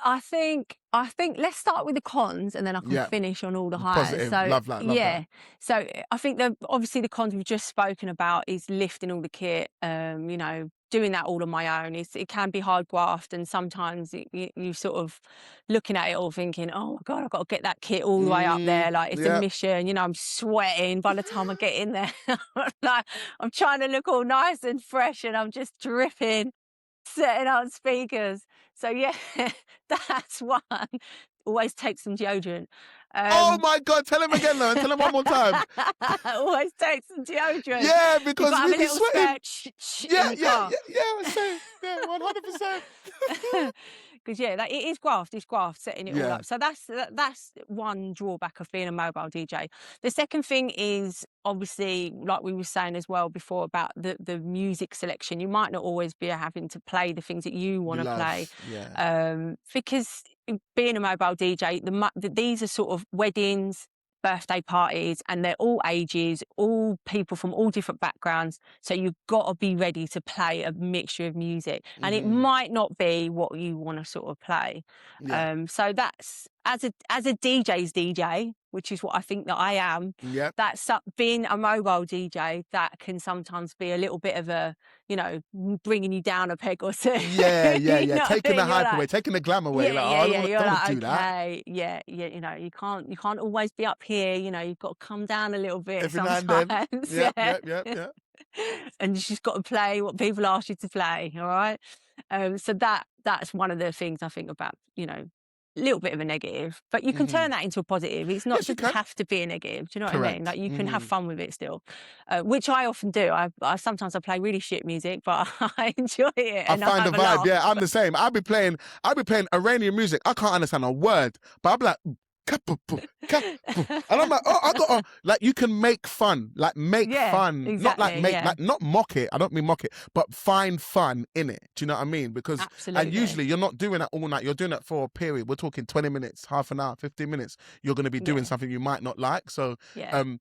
I think let's start with the cons and then I can finish on all the highs. Positive. So love that. So I think obviously the cons we've just spoken about is lifting all the kit, doing that all on my own. It can be hard graft, and sometimes you sort of looking at it all thinking, oh my God, I've got to get that kit all the way up there. Like it's a mission, I'm sweating by the time I get in there. Like I'm trying to look all nice and fresh and I'm just dripping, setting up speakers. So that's one. Always take some deodorant. Oh my God, tell him again, Lauren. Tell him one more time. Always take some deodorant. Yeah, because we be sweating. Yeah, I was saying, 100%. Because it is graft. It's graft setting it all up. So that's one drawback of being a mobile DJ. The second thing is obviously, like we were saying as well before about the music selection. You might not always be having to play the things that you want to play, because being a mobile DJ, these are sort of weddings, birthday parties, and they're all ages, all people from all different backgrounds. So you've got to be ready to play a mixture of music, and it might not be what you want to sort of play. So that's as a DJ's DJ, which is what I think that I am. That's being a mobile DJ. That can sometimes be a little bit of a, bringing you down a peg or two. Taking the hype away, taking the glam away. Don't do that. You can't always be up here. You've got to come down a little bit every sometimes. now and then. Yeah. And you just got to play what people ask you to play. All right. So that's one of the things I think about. A little bit of a negative, but you can turn that into a positive. It's not just have to be a negative. Do you know what I mean? Like you can have fun with it still, which I often do. I sometimes play really shit music, but I enjoy it. I find the vibe. Yeah, I'm the same. I'll be playing Iranian music. I can't understand a word, but I'm like. And I'm like, I got like you can make fun, fun, exactly, not like not mock it. I don't mean mock it, but find fun in it. Do you know what I mean? Because and usually you're not doing that all night. You're doing that for a period. We're talking 20 minutes, half an hour, 15 minutes. You're going to be doing something you might not like. So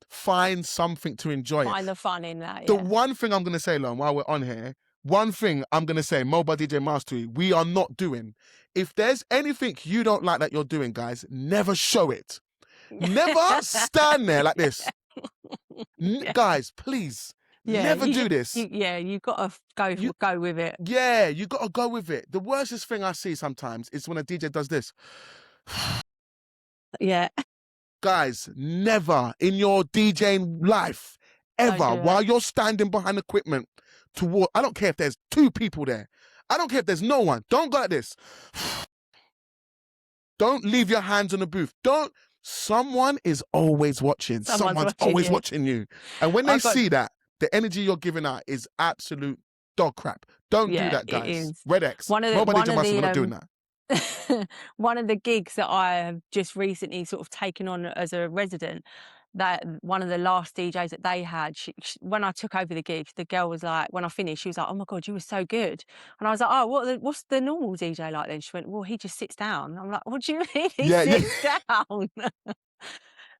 find something to enjoy. Find the fun in that. The one thing I'm going to say, Lauren, while we're on here. One thing I'm going to say, Mobile DJ Mastery, we are not doing. If there's anything you don't like that you're doing, guys, never show it. Never stand there like this. Guys, please, never do this. You've got to go with it. Yeah, you got to go with it. The worstest thing I see sometimes is when a DJ does this. Guys, never in your DJing life, ever, while you're standing behind equipment, toward, I don't care if there's 2 people there. I don't care if there's no one. Don't go like this. Don't leave your hands on the booth. Someone is always watching. Someone's always watching you. And when they see that, the energy you're giving out is absolute dog crap. Don't do that, guys. It is. Red X. Nobody just must not doing that. One of the gigs that I have just recently sort of taken on as a resident, that one of the last DJs that they had, when I took over the gig, the girl was like, when I finished, she was like, "Oh my God, you were so good." And I was like, "Oh, what's the normal DJ like then?" She went, "Well, he just sits down." I'm like, "What do you mean he sits down?"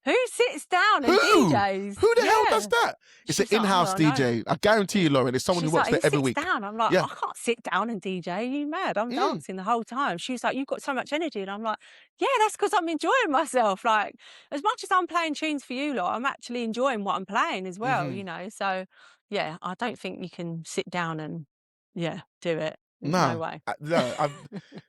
Who sits down and DJs? Who the hell does that? It's an in-house DJ. I guarantee you, Lauren, it's someone who works there every week. Down. I'm like, I can't sit down and DJ. Are you mad? I'm dancing the whole time. She was like, "You've got so much energy." And I'm like, "Yeah, that's because I'm enjoying myself. Like, as much as I'm playing tunes for you lot, I'm actually enjoying what I'm playing as well, you know?" So, yeah, I don't think you can sit down and, do it. No way.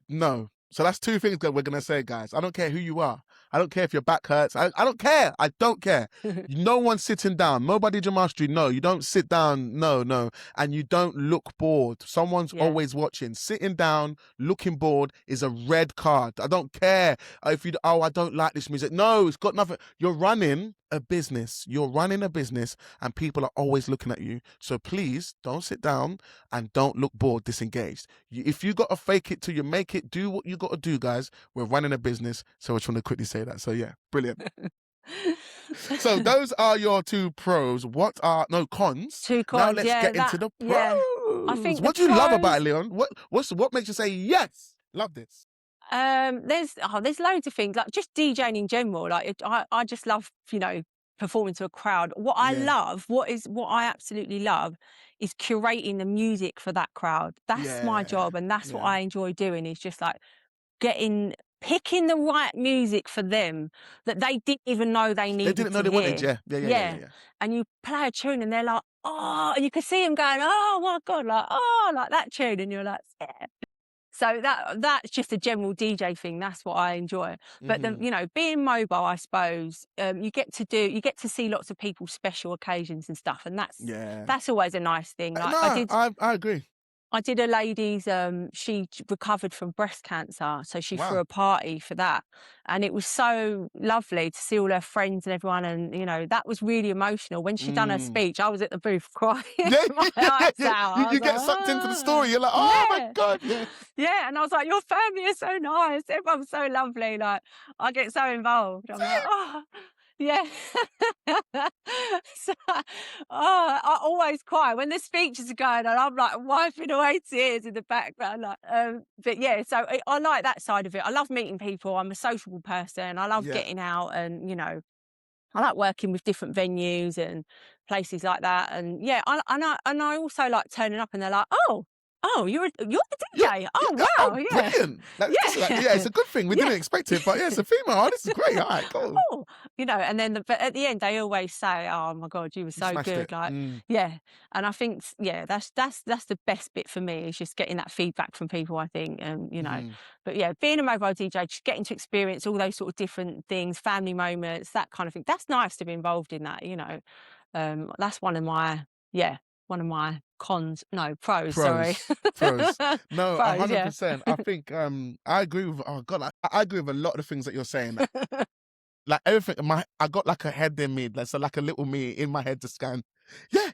No. So that's 2 things that we're going to say, guys. I don't care who you are. I don't care if your back hurts. I don't care. I don't care. No one's sitting down. Nobody Jamastry. No, you don't sit down. No. And you don't look bored. Someone's always watching. Sitting down, looking bored is a red card. I don't care if you, I don't like this music. No, it's got nothing. You're running a business. You're running a business and people are always looking at you. So please don't sit down and don't look bored, disengaged. If you got to fake it till you make it, do what you got to do, guys. We're running a business. So I just want to quickly say that. So yeah, brilliant. So those are your 2 pros. What are cons? 2 cons. Now let's get into the pros. I think what do you love about it, Leon? What makes you say yes? Love this. There's loads of things, like just DJing in general. Like I just love, performing to a crowd. What I love, what I absolutely love, is curating the music for that crowd. That's my job, and that's what I enjoy doing. Is just like picking the right music for them that they didn't even know they needed. They didn't know they wanted. Yeah. And you play a tune, and they're like, "Oh," and you can see them going, "Oh my God," like, "Oh," like that tune, and you're like, "Yeah." So that's just a general DJ thing. That's what I enjoy. But being mobile, I suppose, you get to see lots of people's special occasions and stuff, and that's always a nice thing. Like I agree. I did a lady's, she recovered from breast cancer, so she threw a party for that. And it was so lovely to see all her friends and everyone, and, that was really emotional. When she done her speech, I was at the booth crying. My eyes out. You get sucked into the story, you're like, "Oh my God." Yeah, and I was like, "Your family is so nice. Everyone's so lovely." Like, I get so involved. I'm like, "Oh." Yeah. So, I always cry when the speeches are going on. I'm like wiping away tears in the background. Like, but yeah, so I like that side of it. I love meeting people. I'm a sociable person. I love getting out, and I like working with different venues and places like that. And I also like turning up, and they're like, "Oh, you're the DJ. Wow, brilliant." It's a good thing. We didn't expect it, but it's a female. Oh, this is great. All right, cool. Oh, and then but at the end they always say, "Oh my God, you were so good." Like, and I think that's the best bit for me, is just getting that feedback from people, I think. And but being a mobile DJ, just getting to experience all those sort of different things, family moments, that kind of thing. That's nice to be involved in that. That's one of my pros. Sorry. Pros. No, pros, 100%. I think I agree with. Oh God, I agree with a lot of the things that you're saying. Like everything, I got like a head in me, so like a little me in my head to scan. Yeah.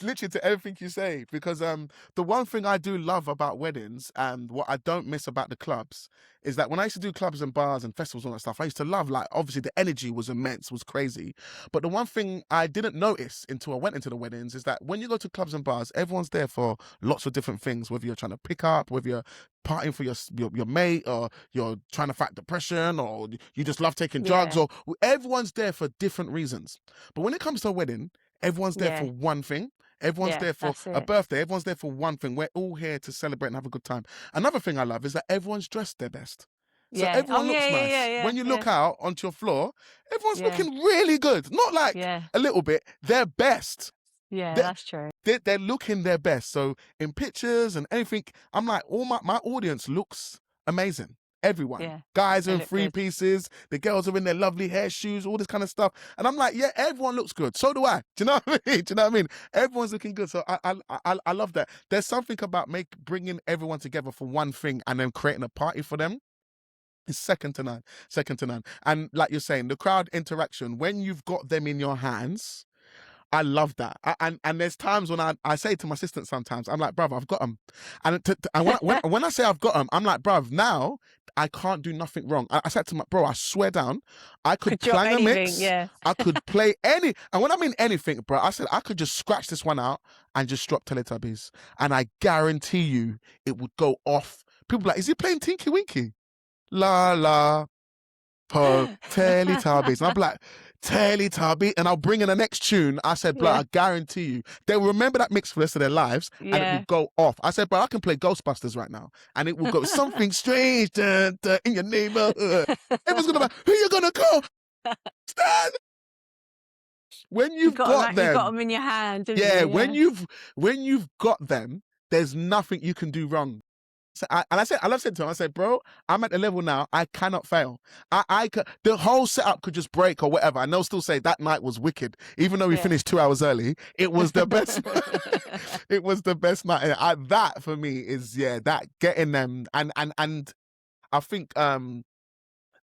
Literally to everything you say, because the one thing I do love about weddings, and what I don't miss about the clubs, is that when I used to do clubs and bars and festivals and all that stuff, I used to love, like, obviously the energy was immense, was crazy. But the one thing I didn't notice until I went into the weddings is that when you go to clubs and bars, everyone's there for lots of different things, whether you're trying to pick up, whether you're partying for your mate, or you're trying to fight depression, or you just love taking drugs, or everyone's there for different reasons. But when it comes to a wedding, everyone's there for one thing. Everyone's there for a birthday. Everyone's there for one thing. We're all here to celebrate and have a good time. Another thing I love is that everyone's dressed their best. So everyone looks nice. When you look out onto your floor, everyone's looking really good. Not like a little bit. Their best. Yeah, that's true. They're looking their best. So in pictures and anything, I'm like, all my audience looks amazing. Everyone. Yeah, Guys are they in look three good. pieces. The girls are in their lovely hair shoes, all this kind of stuff. And I'm like, yeah, everyone looks good. So do I. Do you know what I mean? Do you know what I mean? Everyone's looking good. So I love that. There's something about bringing everyone together for one thing and then creating a party for them. It's second to none. Second to none. And like you're saying, the crowd interaction, when you've got them in your hands, I love that. And there's times when I say to my assistant sometimes, I'm like, bruv, I've got them. And when I say I've got them, I'm like, bruv, now I can't do nothing wrong. I said to my bro, I swear down, I could drop clang a anything, mix. yeah. I could play any. And when I mean anything, bro, I said I could just scratch this one out and just drop Teletubbies. And I guarantee you it would go off. People like, is he playing Tinky Winky? La la. Po Teletubbies. And I'm like, Teletubby, and I'll bring in the next tune. I said, bro, Yeah. I guarantee you, they'll remember that mix for the rest of their lives, and it will go off. I said, bro, I can play Ghostbusters right now, and it will go something strange in your neighborhood. Everyone's gonna be like, who you gonna call? Stan! When you've got them, you got them in your hand. yeah, You? when you've got them, there's nothing you can do wrong. So I love saying to him, I said, bro, I'm at the level now, I cannot fail. The whole setup could just break or whatever, and they'll still say that night was wicked. Even though we finished 2 hours early, it was the best. It was the best night. That for me is, that getting them. And I think,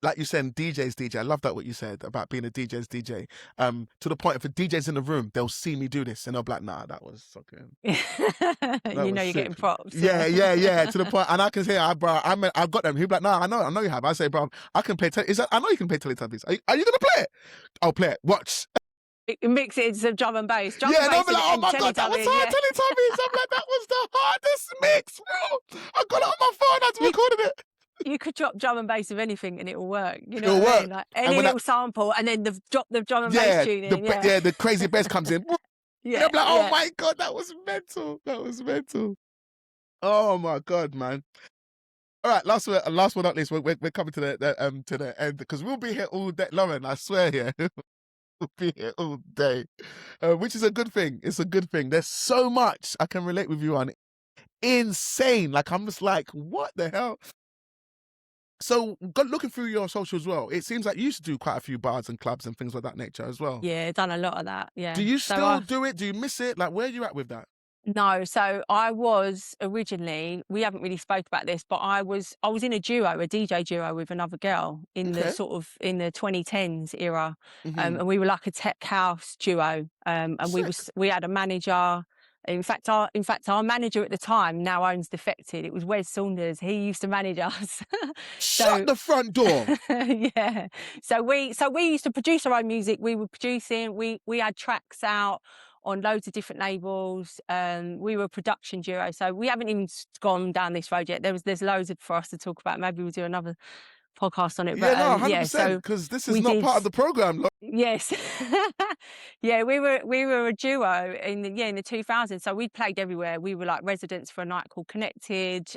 like you said, DJ's DJ. I love that what you said about being a DJ's DJ. To the point, if a DJ's in the room, they'll see me do this and they'll be like, nah, that was fucking. You know you're getting props. Yeah. To the point, and I can say, bro, I've got them. He'll be like, nah, I know you have. I say, bro, I can play. I know you can play Teletubbies. Are you gonna play it? I'll play it. Watch. Mix it into some drum and bass. And I'll be like, oh my god, that was hard. Teletubbies. I'm like, that was the hardest mix, bro. I got it on my phone. I recorded it. You could drop drum and bass of anything and it will work. You know It'll what I work. mean? Like any little sample, and then drop the drum and bass tune in. The crazy bass comes in. And I'm like, oh my god, that was mental. That was mental. Oh my god, man. All right, last but not least, we're coming to the end, because we'll be here all day. Lauren, I swear here. We'll be here all day. Which is a good thing. It's a good thing. There's so much I can relate with you on. Insane. Like, I'm just like, what the hell? So, looking through your social as well, it seems like you used to do quite a few bars and clubs and things of that nature as well. Yeah, done a lot of that. Yeah. Do you still do it? Do you miss it? Like, where are you at with that? No, so I was originally, we haven't really spoke about this, but I was in a DJ duo with another girl in the sort of in the 2010s era, and we were like a tech house duo, and we had a manager. In fact, our manager at the time now owns Defected. It was Wes Saunders. He used to manage us. Shut the front door. Yeah. So we used to produce our own music. We were producing. We had tracks out on loads of different labels. We were a production duo. So we haven't even gone down this road yet. There's loads for us to talk about. Maybe we'll do another podcast on it. But, 100%, because this is not part of the program. Yes. Yeah, we were a duo in the 2000s. So we played everywhere. We were like residents for a night called Connected.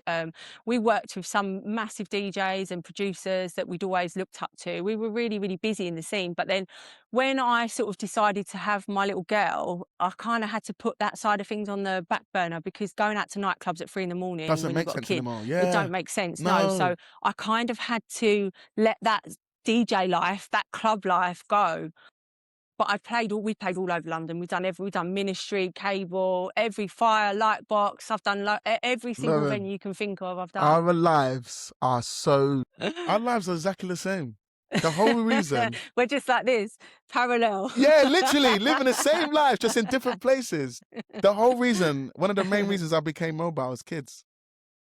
We worked with some massive DJs and producers that we'd always looked up to. We were really, really busy in the scene. But then when I sort of decided to have my little girl, I kind of had to put that side of things on the back burner, because going out to nightclubs at 3 a.m. Doesn't make sense anymore. Yeah. It don't make sense. No. So I kind of had to let that DJ life, that club life go. But we played all over London. We've done Ministry, Cable, every Fire, Lightbox. I've done every single venue you can think of. I've done. Our lives are exactly the same. The whole reason. We're just like this, parallel. Yeah, literally living the same life, just in different places. The whole reason, one of the main reasons I became mobile was kids.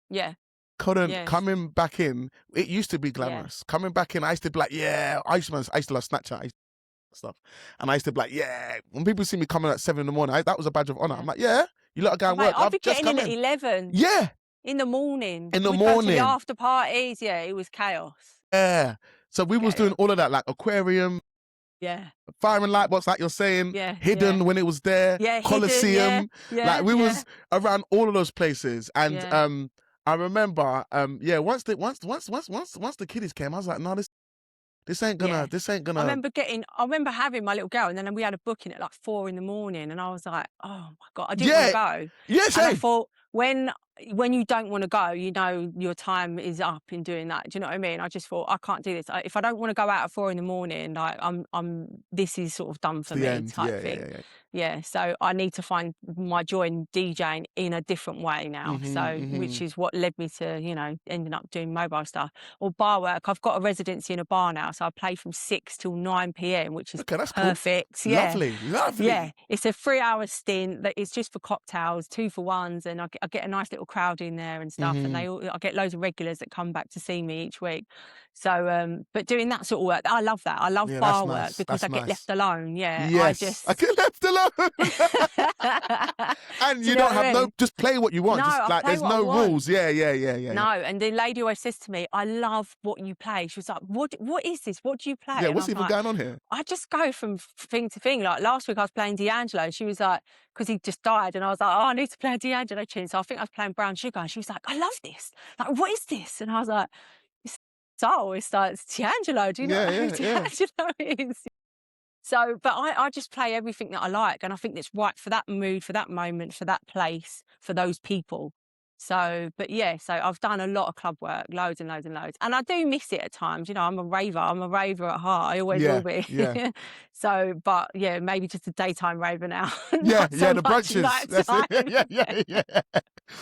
Yeah. Coming back in, it used to be glamorous. Coming back in, I used to be like, I used to love Snapchat stuff, and I used to be like, when people see me coming at 7 a.m, that was a badge of honor. I'm like, you lot go and work. I'll be getting in at 11. Yeah. In the morning. We'd go to the after parties. Yeah, it was chaos. Yeah. So we was doing all of that, like Aquarium. Yeah. Fire and Lightbox, like you're saying. Yeah. Hidden when it was there. Yeah. Coliseum. Hidden, like we was around all of those places. And I remember, once the kiddies came, I was like, no, this ain't gonna. I remember having my little girl, and then we had a booking at like 4 a.m, and I was like, oh my God, I didn't want to go. Yeah, same. And I thought, when when you don't want to go, you know your time is up in doing that. Do you know what I mean? I just thought, I can't do this. If I don't want to go out at 4 a.m, like this is sort of done It's for the me end. type Yeah, thing. yeah, yeah. Yeah, so I need to find my joy in DJing in a different way now. So, which is what led me to, you know, ending up doing mobile stuff or bar work. I've got a residency in a bar now, so I play from 6 till 9 p.m, which is Okay, that's cool. perfect. Yeah. Lovely, lovely. Yeah, it's a 3-hour stint that is just for cocktails, 2-for-1s, and I get a nice little crowd in there and stuff. And I get loads of regulars that come back to see me each week. So, but doing that sort of work, I love that. I love Yeah, that's bar work nice. because That's I get nice. left alone. Yeah, I Yes, I just. get left alone. And Do you know don't what I have mean? just play what you want. No, Just I like play there's what I no want. rules. Yeah, yeah, yeah, yeah. No, and the lady always says to me, "I love what you play." She was like, "What is this? What do you play?" Yeah, And I what's was even like, going on here? I just go from thing to thing. Like last week I was playing D'Angelo and she was like, because he just died, and I was like, oh, I need to play a D'Angelo tune. So I think I was playing Brown Sugar and she was like, I love this. Like, what is this? And I was like, it's soul. It's like, it's D'Angelo. Do you know Yeah, who yeah, yeah. D'Angelo is? So, but I just play everything that I like, and I think that's right for that mood, for that moment, for that place, for those people. So, but yeah, so I've done a lot of club work, loads and loads and loads. And I do miss it at times. You know, I'm a raver at heart. I always will Yeah, be. yeah. So, but yeah, maybe just a daytime raver now. Yeah, Not yeah, so the much brunches. That's it. nighttime. Yeah, yeah, yeah, yeah.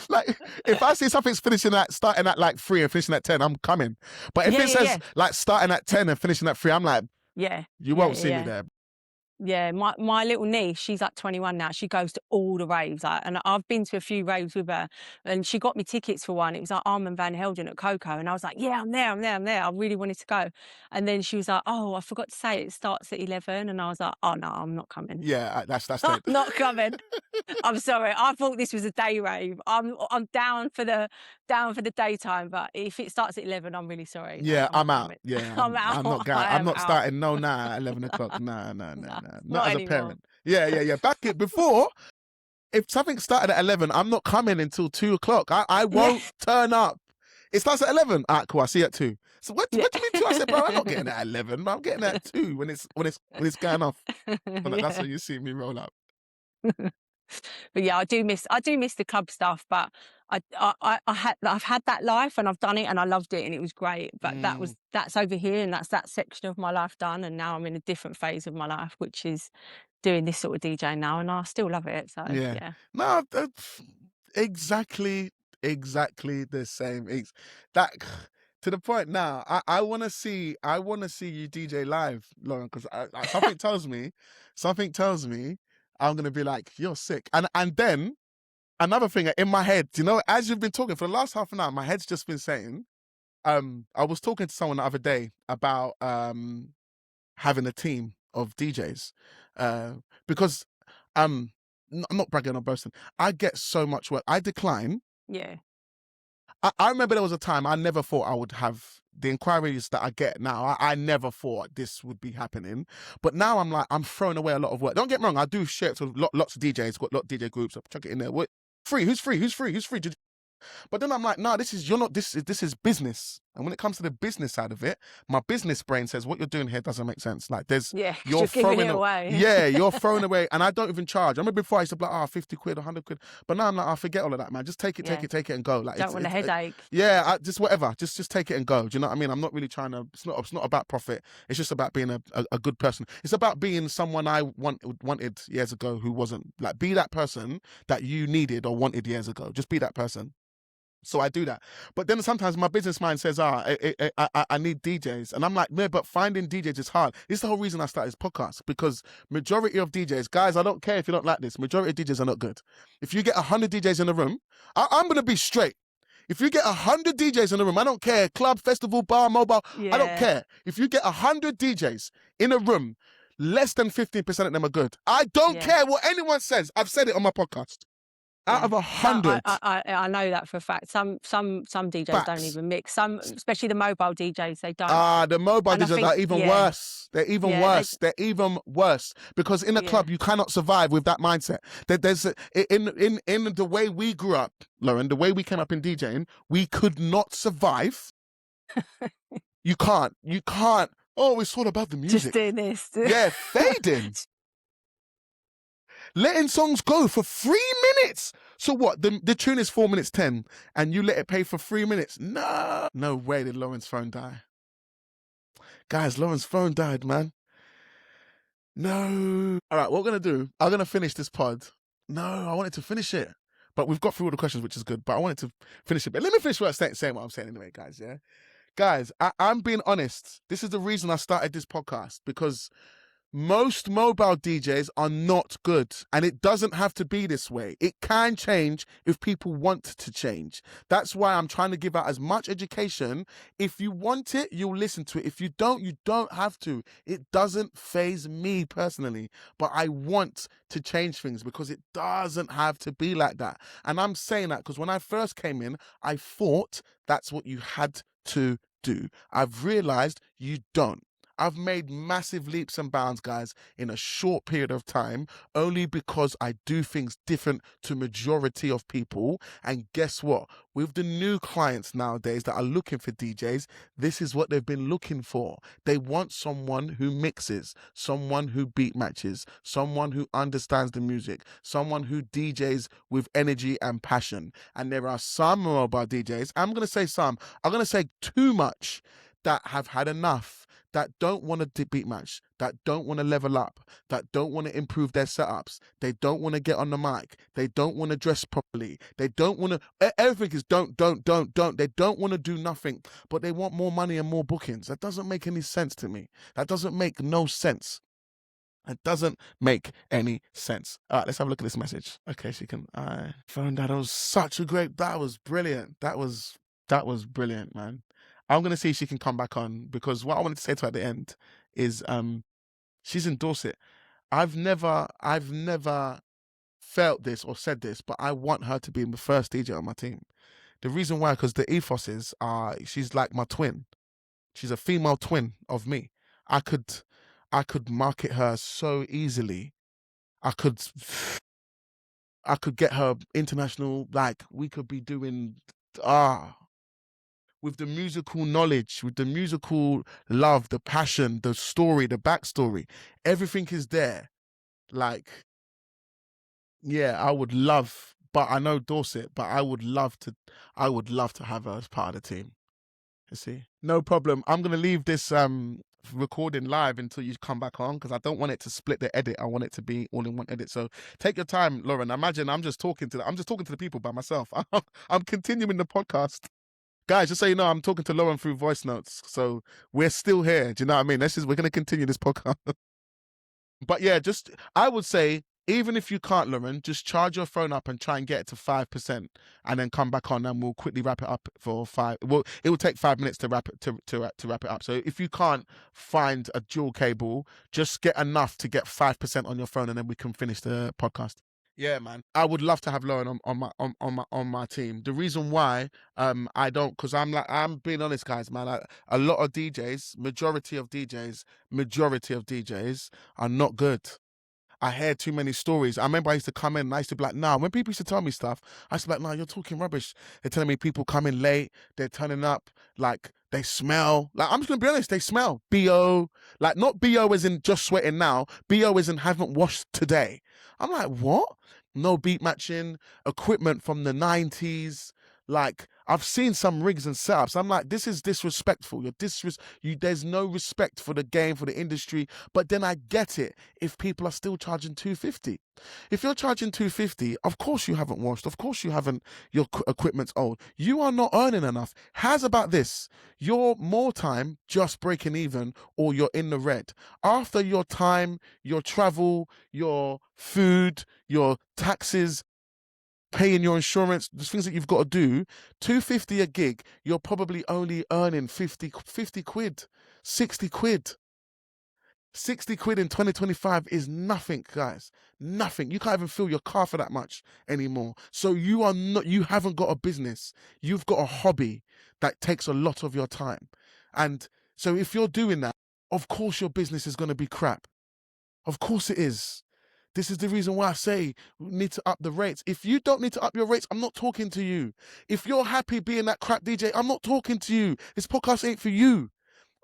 Like if I see something's finishing at starting at like 3 and finishing at 10, I'm coming. But if Yeah, it yeah, says yeah. like starting at 10 and finishing at 3, I'm like, Yeah. you Yeah, won't yeah, see me yeah. there. Yeah, my little niece, she's like 21 now. She goes to all the raves, like, and I've been to a few raves with her. And she got me tickets for one. It was like Armand van Helden at Coco, and I was like, "Yeah, I'm there, I'm there, I'm there." I really wanted to go. And then she was like, "Oh, I forgot to say it starts at 11." And I was like, "Oh no, I'm not coming. Yeah, that's I'm it. not coming. I'm sorry. I thought this was a day rave. I'm down for the daytime, but if it starts at 11, I'm really sorry. No, Yeah, I'm I'm not out. coming. Yeah, I'm out. I'm not going. I I'm am not out. starting no night at 11 o'clock. No, no, no, No, no. Not not as a anymore. parent. Yeah, yeah, yeah. Back it before, if something started at 11, I'm not coming until 2 o'clock. I won't turn up. It starts at 11. All right, cool. I see you at 2. So what do you mean 2? I said, bro, I'm not getting it at 11. I'm getting it at 2 when it's going off. That's when you see me roll up. But yeah, I do miss the club stuff, but I've had that life and I've done it and I loved it and it was great. But that's over here and that's that section of my life done, and now I'm in a different phase of my life, which is doing this sort of DJing now, and I still love it. So yeah. No, that's exactly the same. It's that to the point now. I want to see you DJ live, Lauren, because something tells me I'm gonna be like, you're sick. And then another thing in my head, you know, as you've been talking for the last half an hour, my head's just been saying, I was talking to someone the other day about having a team of DJs, because I'm not bragging or boasting. I get so much work. I decline. Yeah. I remember there was a time I never thought I would have the inquiries that I get now. I never thought this would be happening. But now I'm like, I'm throwing away a lot of work. Don't get me wrong, I do share it with lots of DJs, got a lot of DJ groups, I chuck it in there. What, free? Who's free? Who's free? Who's free? But then I'm like, no, this is business. And when it comes to the business side of it, my business brain says what you're doing here doesn't make sense. Like you're giving it away. Yeah, you're throwing away, and I don't even charge. I remember before I used to be like, 50 quid, 100 quid. But now I'm like, forget all of that, man. Just take it and go. Like, don't want a headache. Just whatever. Just take it and go. Do you know what I mean? I'm not really trying to. It's not about profit. It's just about being a good person. It's about being someone I wanted years ago who wasn't. Like, be that person that you needed or wanted years ago. Just be that person. So I do that. But then sometimes my business mind says, I need DJs. And I'm like, no, but finding DJs is hard. This is the whole reason I started this podcast, because majority of DJs, guys, I don't care if you don't like this, majority of DJs are not good. If you get 100 DJs in a room, I'm going to be straight. If you get 100 DJs in a room, I don't care, club, festival, bar, mobile, I don't care. If you get 100 DJs in a room, less than 15% of them are good. I don't care what anyone says. I've said it on my podcast. Out of 100, I know that for a fact. Some DJs don't even mix. Some, especially the mobile DJs, they don't. The mobile DJs are even worse. They're even worse. They're even worse, because in a club you cannot survive with that mindset. There's in the way we grew up, Lauren, the way we came up in DJing, we could not survive. You can't. Oh, it's all about the music. Just doing this. Yeah, fading. letting songs go for 3 minutes. So what? The tune is 4 minutes 10, and you let it play for 3 minutes? No way did Lauren's phone die. Guys, Lauren's phone died, man. No. All right, what we're gonna do? I'm gonna finish this pod. No, I wanted to finish it, but we've got through all the questions, which is good. But I wanted to finish it. But let me finish what I'm saying. What I'm saying anyway, guys. Yeah, guys, I'm being honest. This is the reason I started this podcast, because most mobile DJs are not good, and it doesn't have to be this way. It can change if people want to change. That's why I'm trying to give out as much education. If you want it, you'll listen to it. If you don't, you don't have to. It doesn't faze me personally, but I want to change things because it doesn't have to be like that. And I'm saying that because when I first came in, I thought that's what you had to do. I've realized you don't. I've made massive leaps and bounds, guys, in a short period of time, only because I do things different to majority of people. And guess what? With the new clients nowadays that are looking for DJs, this is what they've been looking for. They want someone who mixes, someone who beat matches, someone who understands the music, someone who DJs with energy and passion. And there are some mobile DJs, I'm going to say some, I'm going to say too much, that have had enough, that don't want to beat match, that don't want to level up, that don't want to improve their setups, they don't want to get on the mic, they don't want to dress properly, they don't want to, everything is don't. They don't want to do nothing, but they want more money and more bookings. That doesn't make any sense to me. That doesn't make no sense. It doesn't make any sense. All right, let's have a look at this message. Okay, she can, I found that was such a great, that was brilliant. That was brilliant, man. I'm going to see if she can come back on, because what I wanted to say to her at the end is she's in Dorset. I've never felt this or said this, but I want her to be the first DJ on my team. The reason why, because the ethoses are, she's like my twin. She's a female twin of me. I could market her so easily. I could get her international, like we could be doing, with the musical knowledge, with the musical love, the passion, the story, the backstory, everything is there. Like, yeah, I would love, but I know Dorset, but I would love to have her as part of the team. You see? No problem. I'm going to leave this recording live until you come back on, because I don't want it to split the edit. I want it to be all in one edit. So take your time, Lauren. Imagine I'm just talking to the people by myself. I'm continuing the podcast. Guys, just so you know, I'm talking to Lauren through voice notes. So we're still here. Do you know what I mean? We're going to continue this podcast. But yeah, I would say, even if you can't, Lauren, just charge your phone up and try and get it to 5%, and then come back on, and we'll quickly wrap it up for 5. Well, it will take 5 minutes to wrap it to wrap it up. So if you can't find a dual cable, just get enough to get 5% on your phone, and then we can finish the podcast. Yeah, man. I would love to have Lauren on my team. The reason why I don't, because I'm being honest, guys, man. A lot of DJs, majority of DJs are not good. I heard too many stories. I remember I used to come in and I used to be like, nah, when people used to tell me stuff, I used to be like, nah, you're talking rubbish. They're telling me people come in late, they're turning up, like they smell. Like, I'm just gonna be honest, they smell. BO, like not BO as in just sweating now, BO as in haven't washed today. I'm like, what? No beat matching, equipment from the 90s. Like, I've seen some rigs and setups. I'm like, this is disrespectful. There's no respect for the game, for the industry. But then I get it if people are still charging $250. If you're charging $250, of course you haven't washed. Of course your equipment's old. You are not earning enough. How's about this? You're more time just breaking even, or you're in the red. After your time, your travel, your food, your taxes, paying your insurance, the things that you've got to do, $250 a gig, you're probably only earning 50 quid, 60 quid. 60 quid in 2025 is nothing, guys. Nothing. You can't even fill your car for that much anymore. So you haven't got a business. You've got a hobby that takes a lot of your time. And so if you're doing that, of course your business is going to be crap. Of course it is. This is the reason why I say we need to up the rates. If you don't need to up your rates, I'm not talking to you. If you're happy being that crap DJ, I'm not talking to you. This podcast ain't for you.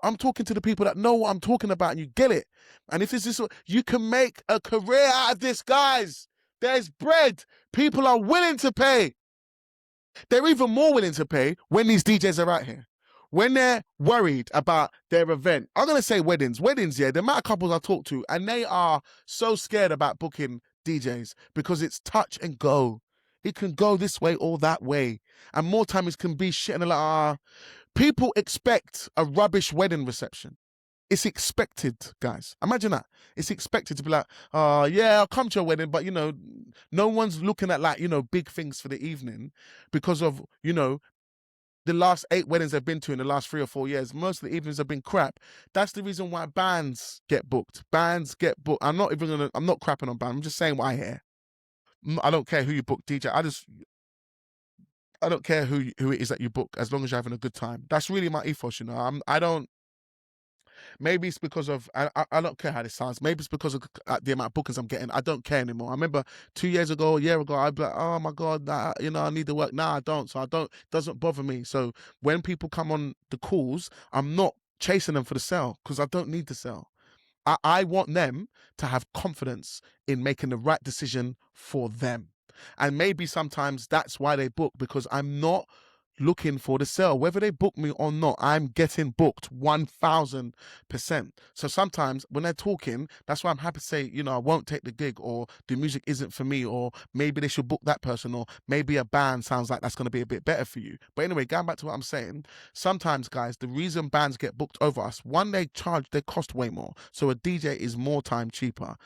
I'm talking to the people that know what I'm talking about, and you get it. And if this is, you can make a career out of this, guys. There's bread. People are willing to pay. They're even more willing to pay when these DJs are out here. When they're worried about their event. I'm going to say weddings. Weddings, yeah, the amount of couples I talk to, and they are so scared about booking DJs because it's touch and go. It can go this way or that way. And more time it can be shit and like, people expect a rubbish wedding reception. It's expected, guys. Imagine that. It's expected to be like, yeah, I'll come to your wedding, but, no one's looking at, like, big things for the evening because of, the last 8 weddings I've been to in the last 3 or 4 years. Most of the evenings have been crap. That's the reason why bands get booked. Bands get booked. I'm not crapping on bands. I'm just saying what I hear. I don't care who you book, DJ. I don't care who it is that you book, as long as you're having a good time. That's really my ethos, I don't. Maybe it's because of, I don't care how this sounds. Maybe it's because of the amount of bookings I'm getting. I don't care anymore. I remember 2 years ago, a year ago, I'd be like, oh my God, I need to work. Now I don't. So it doesn't bother me. So when people come on the calls, I'm not chasing them for the sale because I don't need the sale. I want them to have confidence in making the right decision for them. And maybe sometimes that's why they book, because I'm not looking for the sale. Whether they book me or not, I'm getting booked 1000%. So sometimes when they're talking, that's why I'm happy to say, I won't take the gig, or the music isn't for me, or maybe they should book that person, or maybe a band sounds like that's going to be a bit better for you. But anyway, going back to what I'm saying, sometimes, guys, the reason bands get booked over us, one, they cost way more. So a DJ is more time cheaper.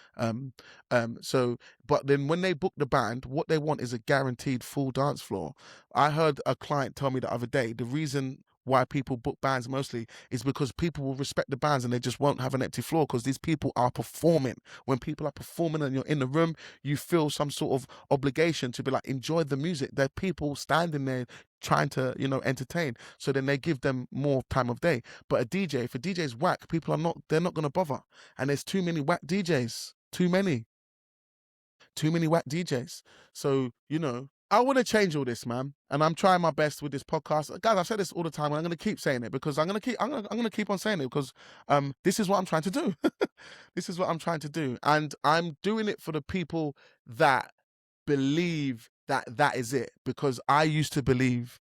But then when they book the band, what they want is a guaranteed full dance floor. I heard a client tell me the other day, the reason why people book bands mostly is because people will respect the bands and they just won't have an empty floor, because these people are performing. When people are performing and you're in the room, you feel some sort of obligation to be like, enjoy the music. There are people standing there trying to, entertain. So then they give them more time of day. But if a DJ is whack, they're not going to bother. And there's too many whack DJs. Too many whack DJs. So, I want to change all this, man. And I'm trying my best with this podcast. Guys, I've said this all the time, and I'm going to keep saying it because I'm going to keep on saying it because this is what I'm trying to do. This is what I'm trying to do. And I'm doing it for the people that believe that is it, because I used to believe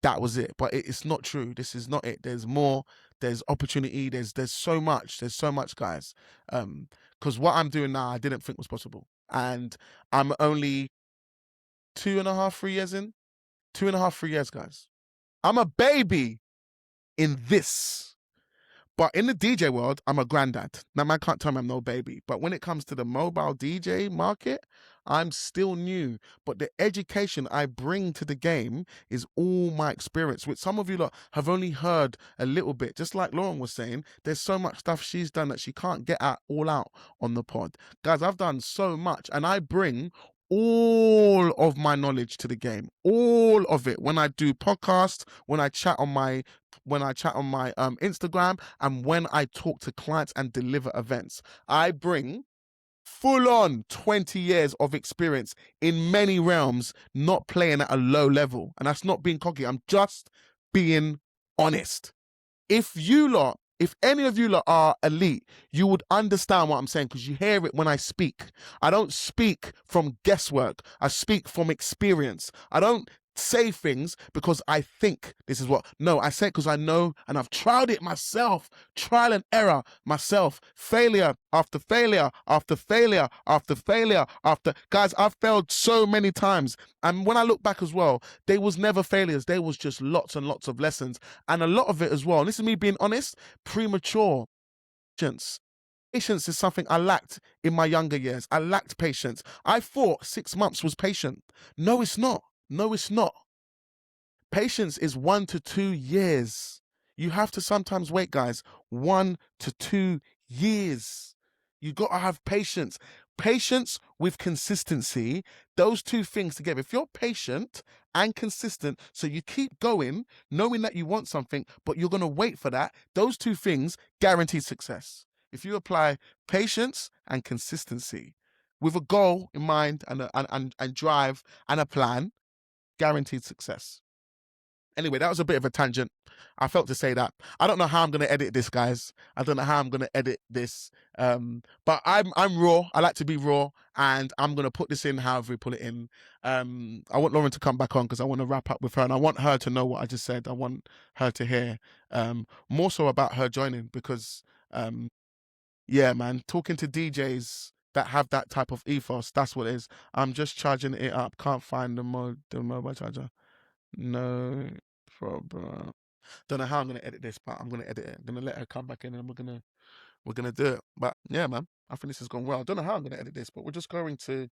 that was it, but it's not true. This is not it. There's more. There's opportunity. There's so much. There's so much, guys. Because what I'm doing now, I didn't think was possible. And I'm only 2.5, 3 years in. 2.5, 3 years, guys. I'm a baby in this. But in the DJ world, I'm a granddad. Now, man can't tell me I'm no baby. But when it comes to the mobile DJ market, I'm still new. But the education I bring to the game is all my experience, which some of you lot have only heard a little bit. Just like Lauren was saying, there's so much stuff she's done that she can't get all out on the pod. Guys, I've done so much, and I bring all of my knowledge to the game, all of it. When I do podcasts, when I chat on my Instagram, and when I talk to clients and deliver events, I bring full on 20 years of experience in many realms, not playing at a low level. And that's not being cocky. I'm just being honest. If any of you lot are elite, you would understand what I'm saying, because you hear it when I speak. I don't speak from guesswork. I speak from experience. I don't say things because I think this is what. No, I say it because I know, and I've tried it myself. Trial and error myself. Failure after failure after failure after failure after. Guys, I've failed so many times. And when I look back as well, they was never failures. They was just lots and lots of lessons. And a lot of it as well, and this is me being honest, premature patience. Patience is something I lacked in my younger years. I lacked patience. I thought 6 months was patient. No, it's not. No, it's not. Patience is 1 to 2 years. You have to sometimes wait, guys. 1 to 2 years. You got to have patience. Patience with consistency, those two things together. If you're patient and consistent, so you keep going, knowing that you want something, but you're going to wait for that, those two things guarantee success. If you apply patience and consistency with a goal in mind and drive and a plan, guaranteed success. Anyway, that was a bit of a tangent. I felt to say that. I don't know how I'm gonna edit this, guys. I don't know how I'm gonna edit this. But I'm raw. I like to be raw, and I'm gonna put this in however we put it in. I want Lauren to come back on because I want to wrap up with her, and I want her to know what I just said. I want her to hear more so about her joining because yeah, man, talking to DJs that have that type of ethos, that's what it is. I'm just charging it up. Can't find the mobile charger. No problem. Don't know how I'm gonna edit this, but I'm gonna edit it. I'm gonna let her come back in, and we're gonna do it. But yeah, man, I think this has gone well. I don't know how I'm gonna edit this, but we're just going to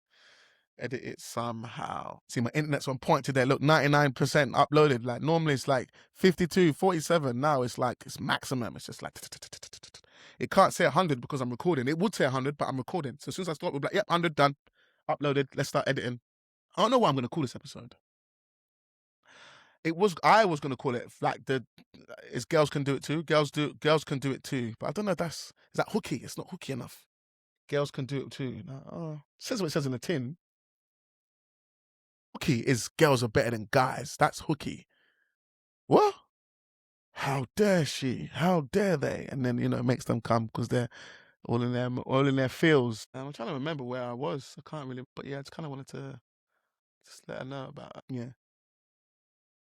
edit it somehow. See, my internet's on point today. Look, 99% uploaded. Like normally it's like 52, 47. Now it's like it's maximum. It's just like it can't say 100 because I'm recording. It would say 100, but I'm recording. So as soon as I start, we'll be like, yep, 100 done, uploaded. Let's start editing. I don't know what I'm gonna call this episode. I was gonna call it like is girls can do it too. Girls can do it too. But I don't know. Is that hooky? It's not hooky enough. Girls can do it too. No, says what it says in the tin. Hooky is girls are better than guys. That's hooky. What? How dare she? How dare they? And then it makes them come because they're all in their feels. I'm trying to remember where I was. I can't really. But yeah, I just kind of wanted to just let her know about it. Yeah.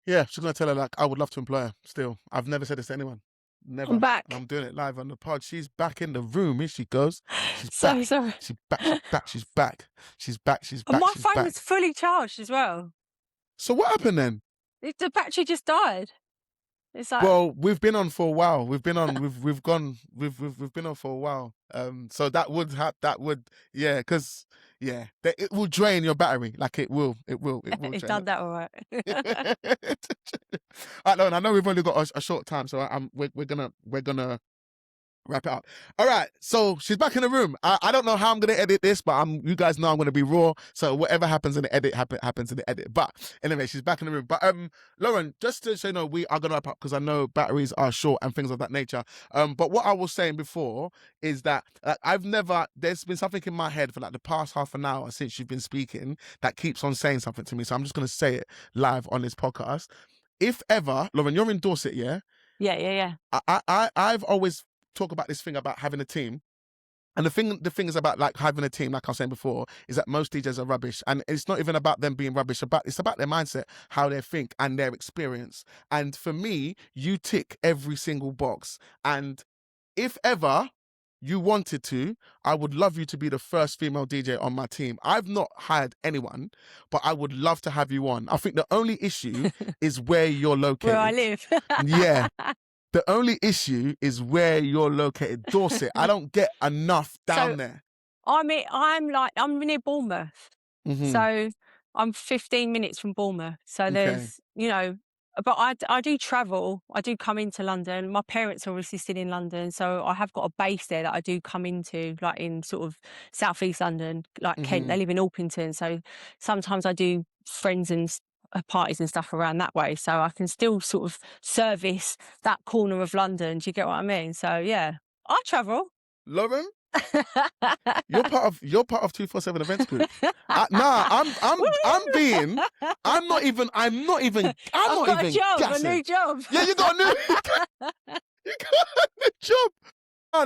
Yeah, she's gonna tell her like I would love to employ her. Still, I've never said this to anyone. Never. I'm back. I'm doing it live on the pod. She's back in the room. Here she goes. She's So back. sorry. She's back. She's back. She's back. She's back. She's And back. my She's phone back. was fully charged as well. So what happened then? The battery just died. It's like, Well, we've been on for a while. We've been on. We've been on for a while. So that would yeah, because yeah, it will drain your battery. Like it will. it's drain done that all right. I know we've only got a short time, so we're gonna wrap it up. All right, so she's back in the room. I don't know how I'm gonna edit this, but you guys know I'm gonna be raw. So whatever happens in the edit happens in the edit. But anyway, she's back in the room. But Lauren, just to say, we are gonna wrap up because I know batteries are short and things of that nature. But what I was saying before is that there's been something in my head for like the past half an hour since you've been speaking that keeps on saying something to me. So I'm just gonna say it live on this podcast. If ever, Lauren, you're in Dorset, yeah? Yeah. I've always talk about this thing about having a team. And the thing is about like having a team, like I was saying before, is that most DJs are rubbish. And it's not even about them being rubbish, it's about their mindset, how they think and their experience. And for me, you tick every single box. And if ever you wanted to, I would love you to be the first female DJ on my team. I've not hired anyone, but I would love to have you on. I think the only issue is where you're located. Where I live. Yeah. The only issue is where you're located, Dorset. I don't get enough down there. I'm near Bournemouth. Mm-hmm. So I'm 15 minutes from Bournemouth. So there's, but I do travel. I do come into London. My parents are obviously still in London. So I have got a base there that I do come into, like in sort of southeast London, like Kent. They live in Orpington. So sometimes I do friends and parties and stuff around that way, so I can still sort of service that corner of London. Do you get what I mean? So yeah, I travel. Lauren, you're part of 247 Events Group. I'm not even A new job. Yeah, you got a new job.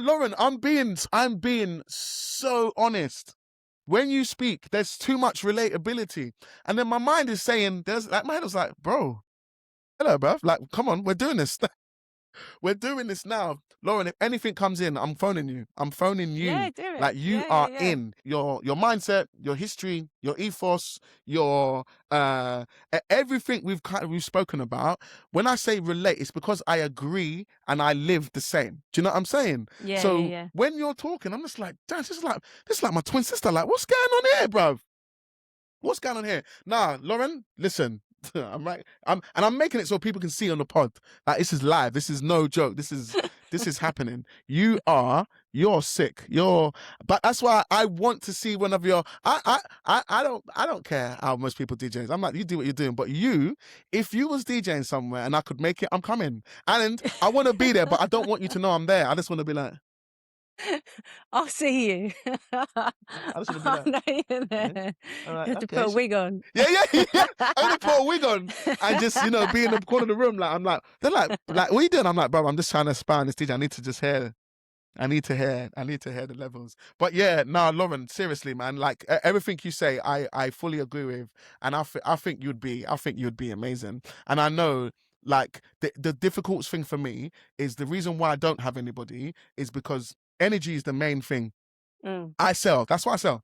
Lauren, I'm being so honest. When you speak, there's too much relatability. And then my mind is saying, my head was like, bro, hello, bruv. Like, come on, we're doing this. We're doing this now. Lauren, if anything comes in, I'm phoning you. Yeah, do it. Like you are in your mindset, your history, your ethos, your everything we've spoken about. When I say relate, it's because I agree and I live the same. Do you know what I'm saying? Yeah. So when you're talking, I'm just like, damn, this is like my twin sister. Like, what's going on here, bruv? What's going on here? Nah, Lauren, listen. I'm making it so people can see on the pod. Like this is live. This is no joke. This is happening. You're sick. But that's why I want to see one of your. I don't care how most people DJs. I'm like, you do what you're doing. But if you was DJing somewhere and I could make it, I'm coming. And I want to be there, but I don't want you to know I'm there. I just want to be like, I'll see you. I just want to be I like, know you're yeah. there. All You right, have to okay. put a wig on. Yeah. I'm gonna put a wig on and just, be in the corner of the room. Like, I'm like, they're like, what are you doing? I'm like, bro, I'm just trying to spy on this DJ. I need to just hear. I need to hear the levels. But yeah, no, Lauren, seriously, man, like everything you say, I fully agree with, and I think you'd be amazing. And I know, like, the difficult thing for me is the reason why I don't have anybody is because energy is the main thing. I sell. That's what I sell.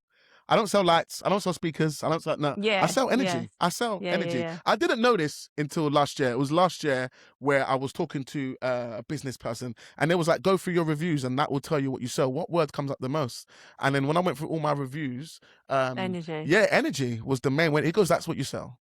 I don't sell lights. I don't sell speakers. I don't sell no. I sell energy. I sell energy. Yeah. I didn't know this until last year. It was last year where I was talking to a business person, and it was like, go through your reviews, and that will tell you what you sell. What word comes up the most? And then when I went through all my reviews, Energy. yeah, energy was the main one. It goes, that's what you sell.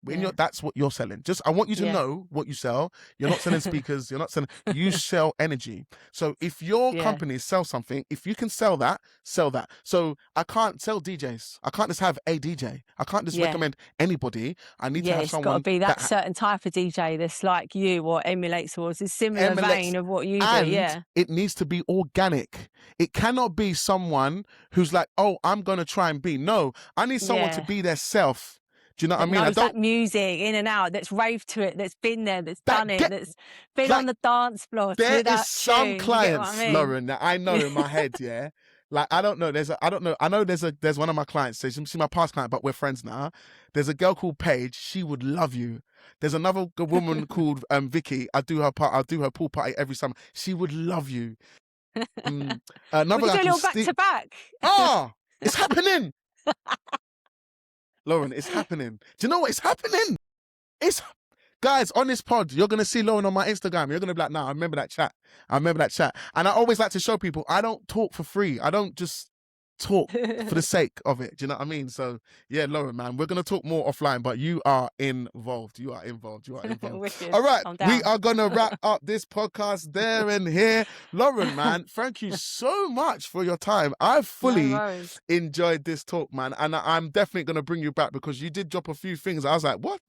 That's what you're selling. Just, I want you to know what you sell. You're not selling speakers. You're not selling. You sell energy. So if your company sells something, if you can sell that, sell that. So I can't sell DJs. I can't just have a DJ. I can't just recommend anybody. I need to have someone. It's got to be that certain type of DJ that's like you or emulates towards a similar vein of what you do. And it needs to be organic. It cannot be someone who's like, oh, I'm going to try and be. No, I need someone to be their self. Do you know what I mean? Knows that music in and out, that's raved to it, that's been there, that's done it, that's been on the dance floor. There is some clients, Lauren, that I know in my head, yeah. Like, I don't know. I know there's one of my clients. So she's my past client, but we're friends now. There's a girl called Paige. She would love you. There's another woman called Vicky. I do her pool party every summer. She would love you. Another we guy do a little back to back. Oh, it's happening. Lauren, it's happening. Do you know what? It's happening. Guys, on this pod, you're going to see Lauren on my Instagram. You're going to be like, nah, I remember that chat. And I always like to show people, I don't talk for free. I don't just talk for the sake of it. Do you know what I mean? So, yeah, Lauren, man, we're going to talk more offline, but you are involved. All right, we are going to wrap up this podcast there and here. Lauren, man, thank you so much for your time. I've fully enjoyed this talk, man, and I'm definitely going to bring you back because you did drop a few things. I was like, what?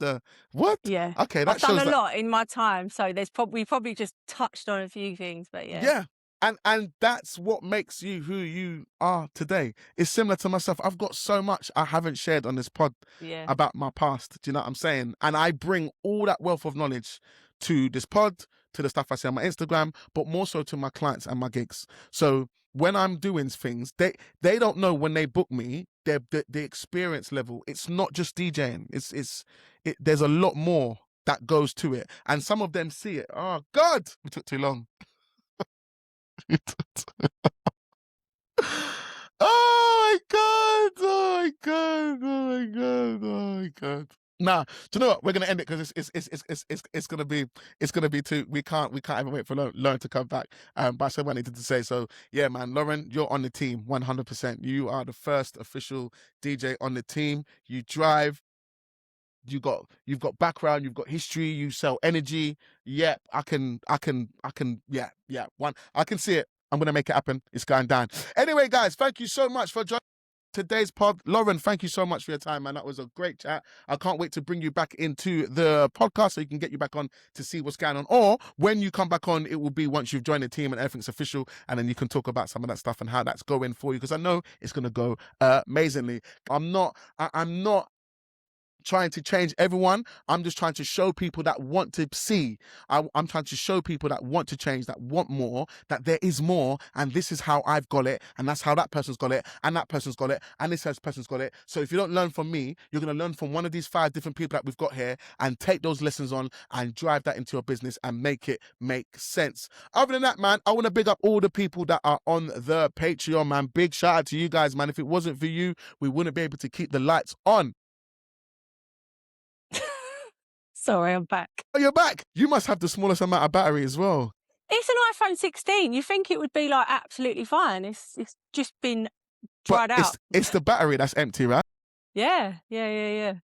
Yeah. Okay, I've done a lot in my time, so we probably just touched on a few things, but yeah. And that's what makes you who you are today. It's similar to myself. I've got so much I haven't shared on this pod about my past. Do you know what I'm saying? And I bring all that wealth of knowledge to this pod, to the stuff I say on my Instagram, but more so to my clients and my gigs. So when I'm doing things, they don't know when they book me, the experience level. It's not just DJing. There's a lot more that goes to it. And some of them see it. Oh, God, we took too long. Oh my god. Nah, do you know what? We're gonna end it because it's gonna be too. We can't even wait for Lauren to come back. But I said what I needed to say. So yeah, man, Lauren, you're on the team 100%. You are the first official DJ on the team. You drive. You've got background, you've got history, you sell energy. Yeah, I can one. I can see it. I'm gonna make it happen. It's going down. Anyway, guys, thank you so much for joining today's pod. Lauren, thank you so much for your time, man. That was a great chat. I can't wait to bring you back into the podcast so you can get you back on to see what's going on. Or when you come back on, it will be once you've joined the team and everything's official, and then you can talk about some of that stuff and how that's going for you, because I know it's gonna go amazingly. I'm not trying to change everyone. I'm just trying to show people that want to see. I'm trying to show people that want to change, that want more, that there is more, and this is how I've got it, and that's how that person's got it, and that person's got it, and this person's got it. So if you don't learn from me, you're going to learn from one of these 5 different people that we've got here and take those lessons on and drive that into your business and make it make sense. Other than that, man, I want to big up all the people that are on the Patreon, man. Big shout out to you guys, man. If it wasn't for you, we wouldn't be able to keep the lights on. Sorry, I'm back. Oh, you're back. You must have the smallest amount of battery as well. It's an iPhone 16. You think it would be like absolutely fine. It's just been dried out. It's the battery that's empty, right? Yeah.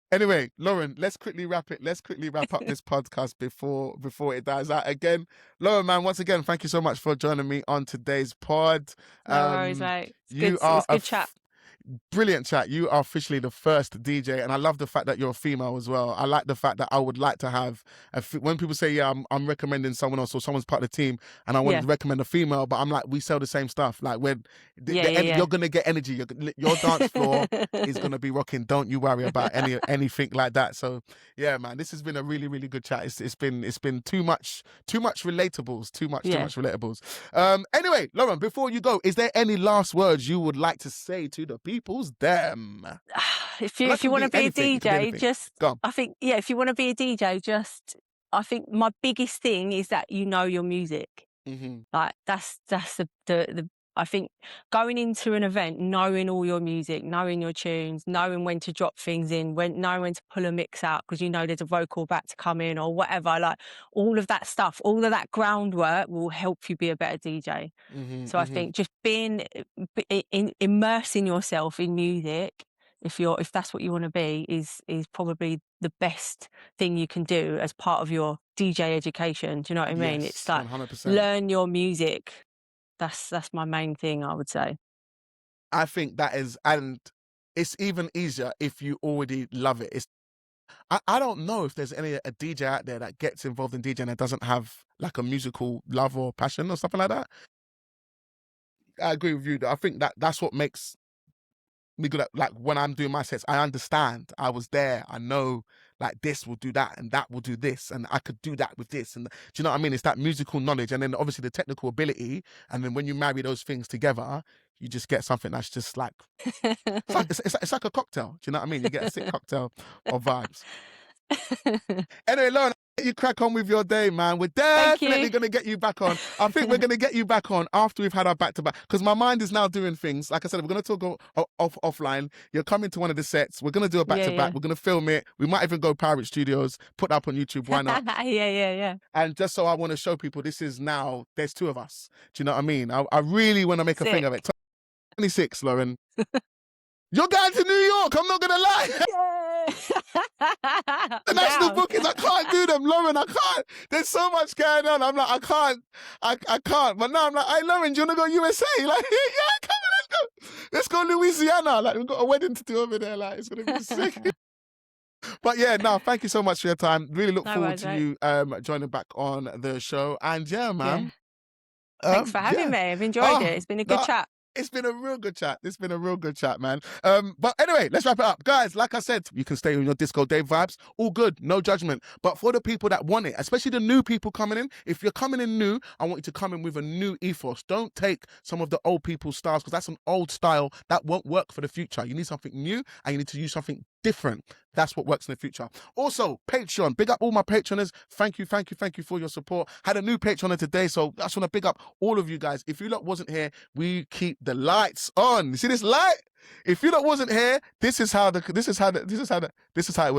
Anyway, Lauren, let's quickly wrap it. Let's quickly wrap up this podcast before it dies out again. Lauren, man, once again, thank you so much for joining me on today's pod. No worries, mate. It's good chat. brilliant chat. You are officially the first DJ, and I love the fact that you're a female as well. I like the fact that I would like to have when people say, yeah, I'm recommending someone else or someone's part of the team, and I wanted to recommend a female, but I'm like, we sell the same stuff. Like, you're gonna get energy. Your dance floor is gonna be rocking. Don't you worry about anything like that. So yeah, man, this has been a really, really good chat. It's been too much relatables. Too much relatables. Anyway, Lauren, before you go, is there any last words you would like to say to the people's them? If you want to be a DJ, just I think if you want to be a DJ, I think my biggest thing is that you know your music. Mm-hmm. Like that's the I think going into an event, knowing all your music, knowing your tunes, knowing when to drop things in, knowing when to pull a mix out because you know there's a vocal about to come in or whatever. Like all of that stuff, all of that groundwork will help you be a better DJ. Mm-hmm, so I think just immersing yourself in music, if that's what you want to be, is probably the best thing you can do as part of your DJ education. Do you know what I mean? Yes, it's like 100%. Learn your music. That's my main thing, I would say. I think that is, and it's even easier if you already love it. I don't know if there's a DJ out there that gets involved in DJing that doesn't have like a musical love or passion or something like that. I agree with you. I think that's what makes me good at, like, when I'm doing my sets, I understand. I was there. I know, like, this will do that and that will do this and I could do that with this. And do you know what I mean? It's that musical knowledge and then obviously the technical ability. And then when you marry those things together, you just get something that's just like, it's like a cocktail. Do you know what I mean? You get a sick cocktail of vibes. Anyway, Lauren, you crack on with your day, man. We're definitely going to get you back on. I think we're going to get you back on after we've had our back-to-back, because my mind is now doing things. Like I said, we're going to talk offline. You're coming to one of the sets. We're going to do a back-to-back. We're going to film it. We might even go Pirate Studios, put that up on YouTube. Why not? Yeah. And just so I want to show people, this is now, there's two of us. Do you know what I mean? I really want to make a thing of it. 26, Lauren. You're going to New York. I'm not going to lie. The national bookings, I can't do them, Lauren. I can't. There's so much going on. I'm like, I can't. But now I'm like, hey, Lauren, do you want to go USA? Like, yeah, come on, let's go Louisiana. Like, we've got a wedding to do over there. Like, it's going to be sick. But yeah, no, thank you so much for your time. Really look forward to you joining back on the show. And yeah, man. Thanks for having me. I've enjoyed it. It's been a good chat. It's been a real good chat. It's been a real good chat, man. But anyway, let's wrap it up. Guys, like I said, you can stay on your Disco Dave vibes. All good, no judgment. But for the people that want it, especially the new people coming in, if you're coming in new, I want you to come in with a new ethos. Don't take some of the old people's styles, because that's an old style that won't work for the future. You need something new and you need to use something different. That's what works in the future. Also, Patreon. Big up all my patroners. Thank you for your support. Had a new patroner today, so I just want to big up all of you guys. If you lot wasn't here, we keep the lights on. You see this light? If you lot wasn't here, this is how it would look. This is how it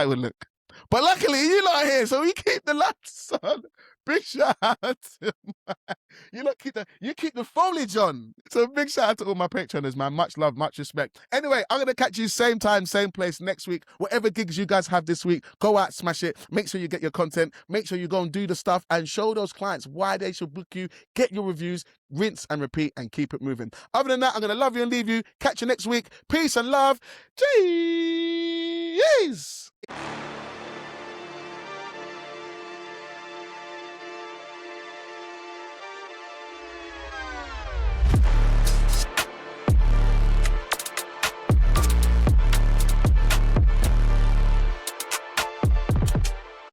would look. But luckily, you lot are here, so we keep the lights on. Big shout out to you keep the foliage on. So big shout out to all my patroners, man. Much love, much respect. Anyway, I'm going to catch you same time, same place next week. Whatever gigs you guys have this week, go out, smash it. Make sure you get your content. Make sure you go and do the stuff and show those clients why they should book you. Get your reviews, rinse and repeat, and keep it moving. Other than that, I'm going to love you and leave you. Catch you next week. Peace and love. Jeez.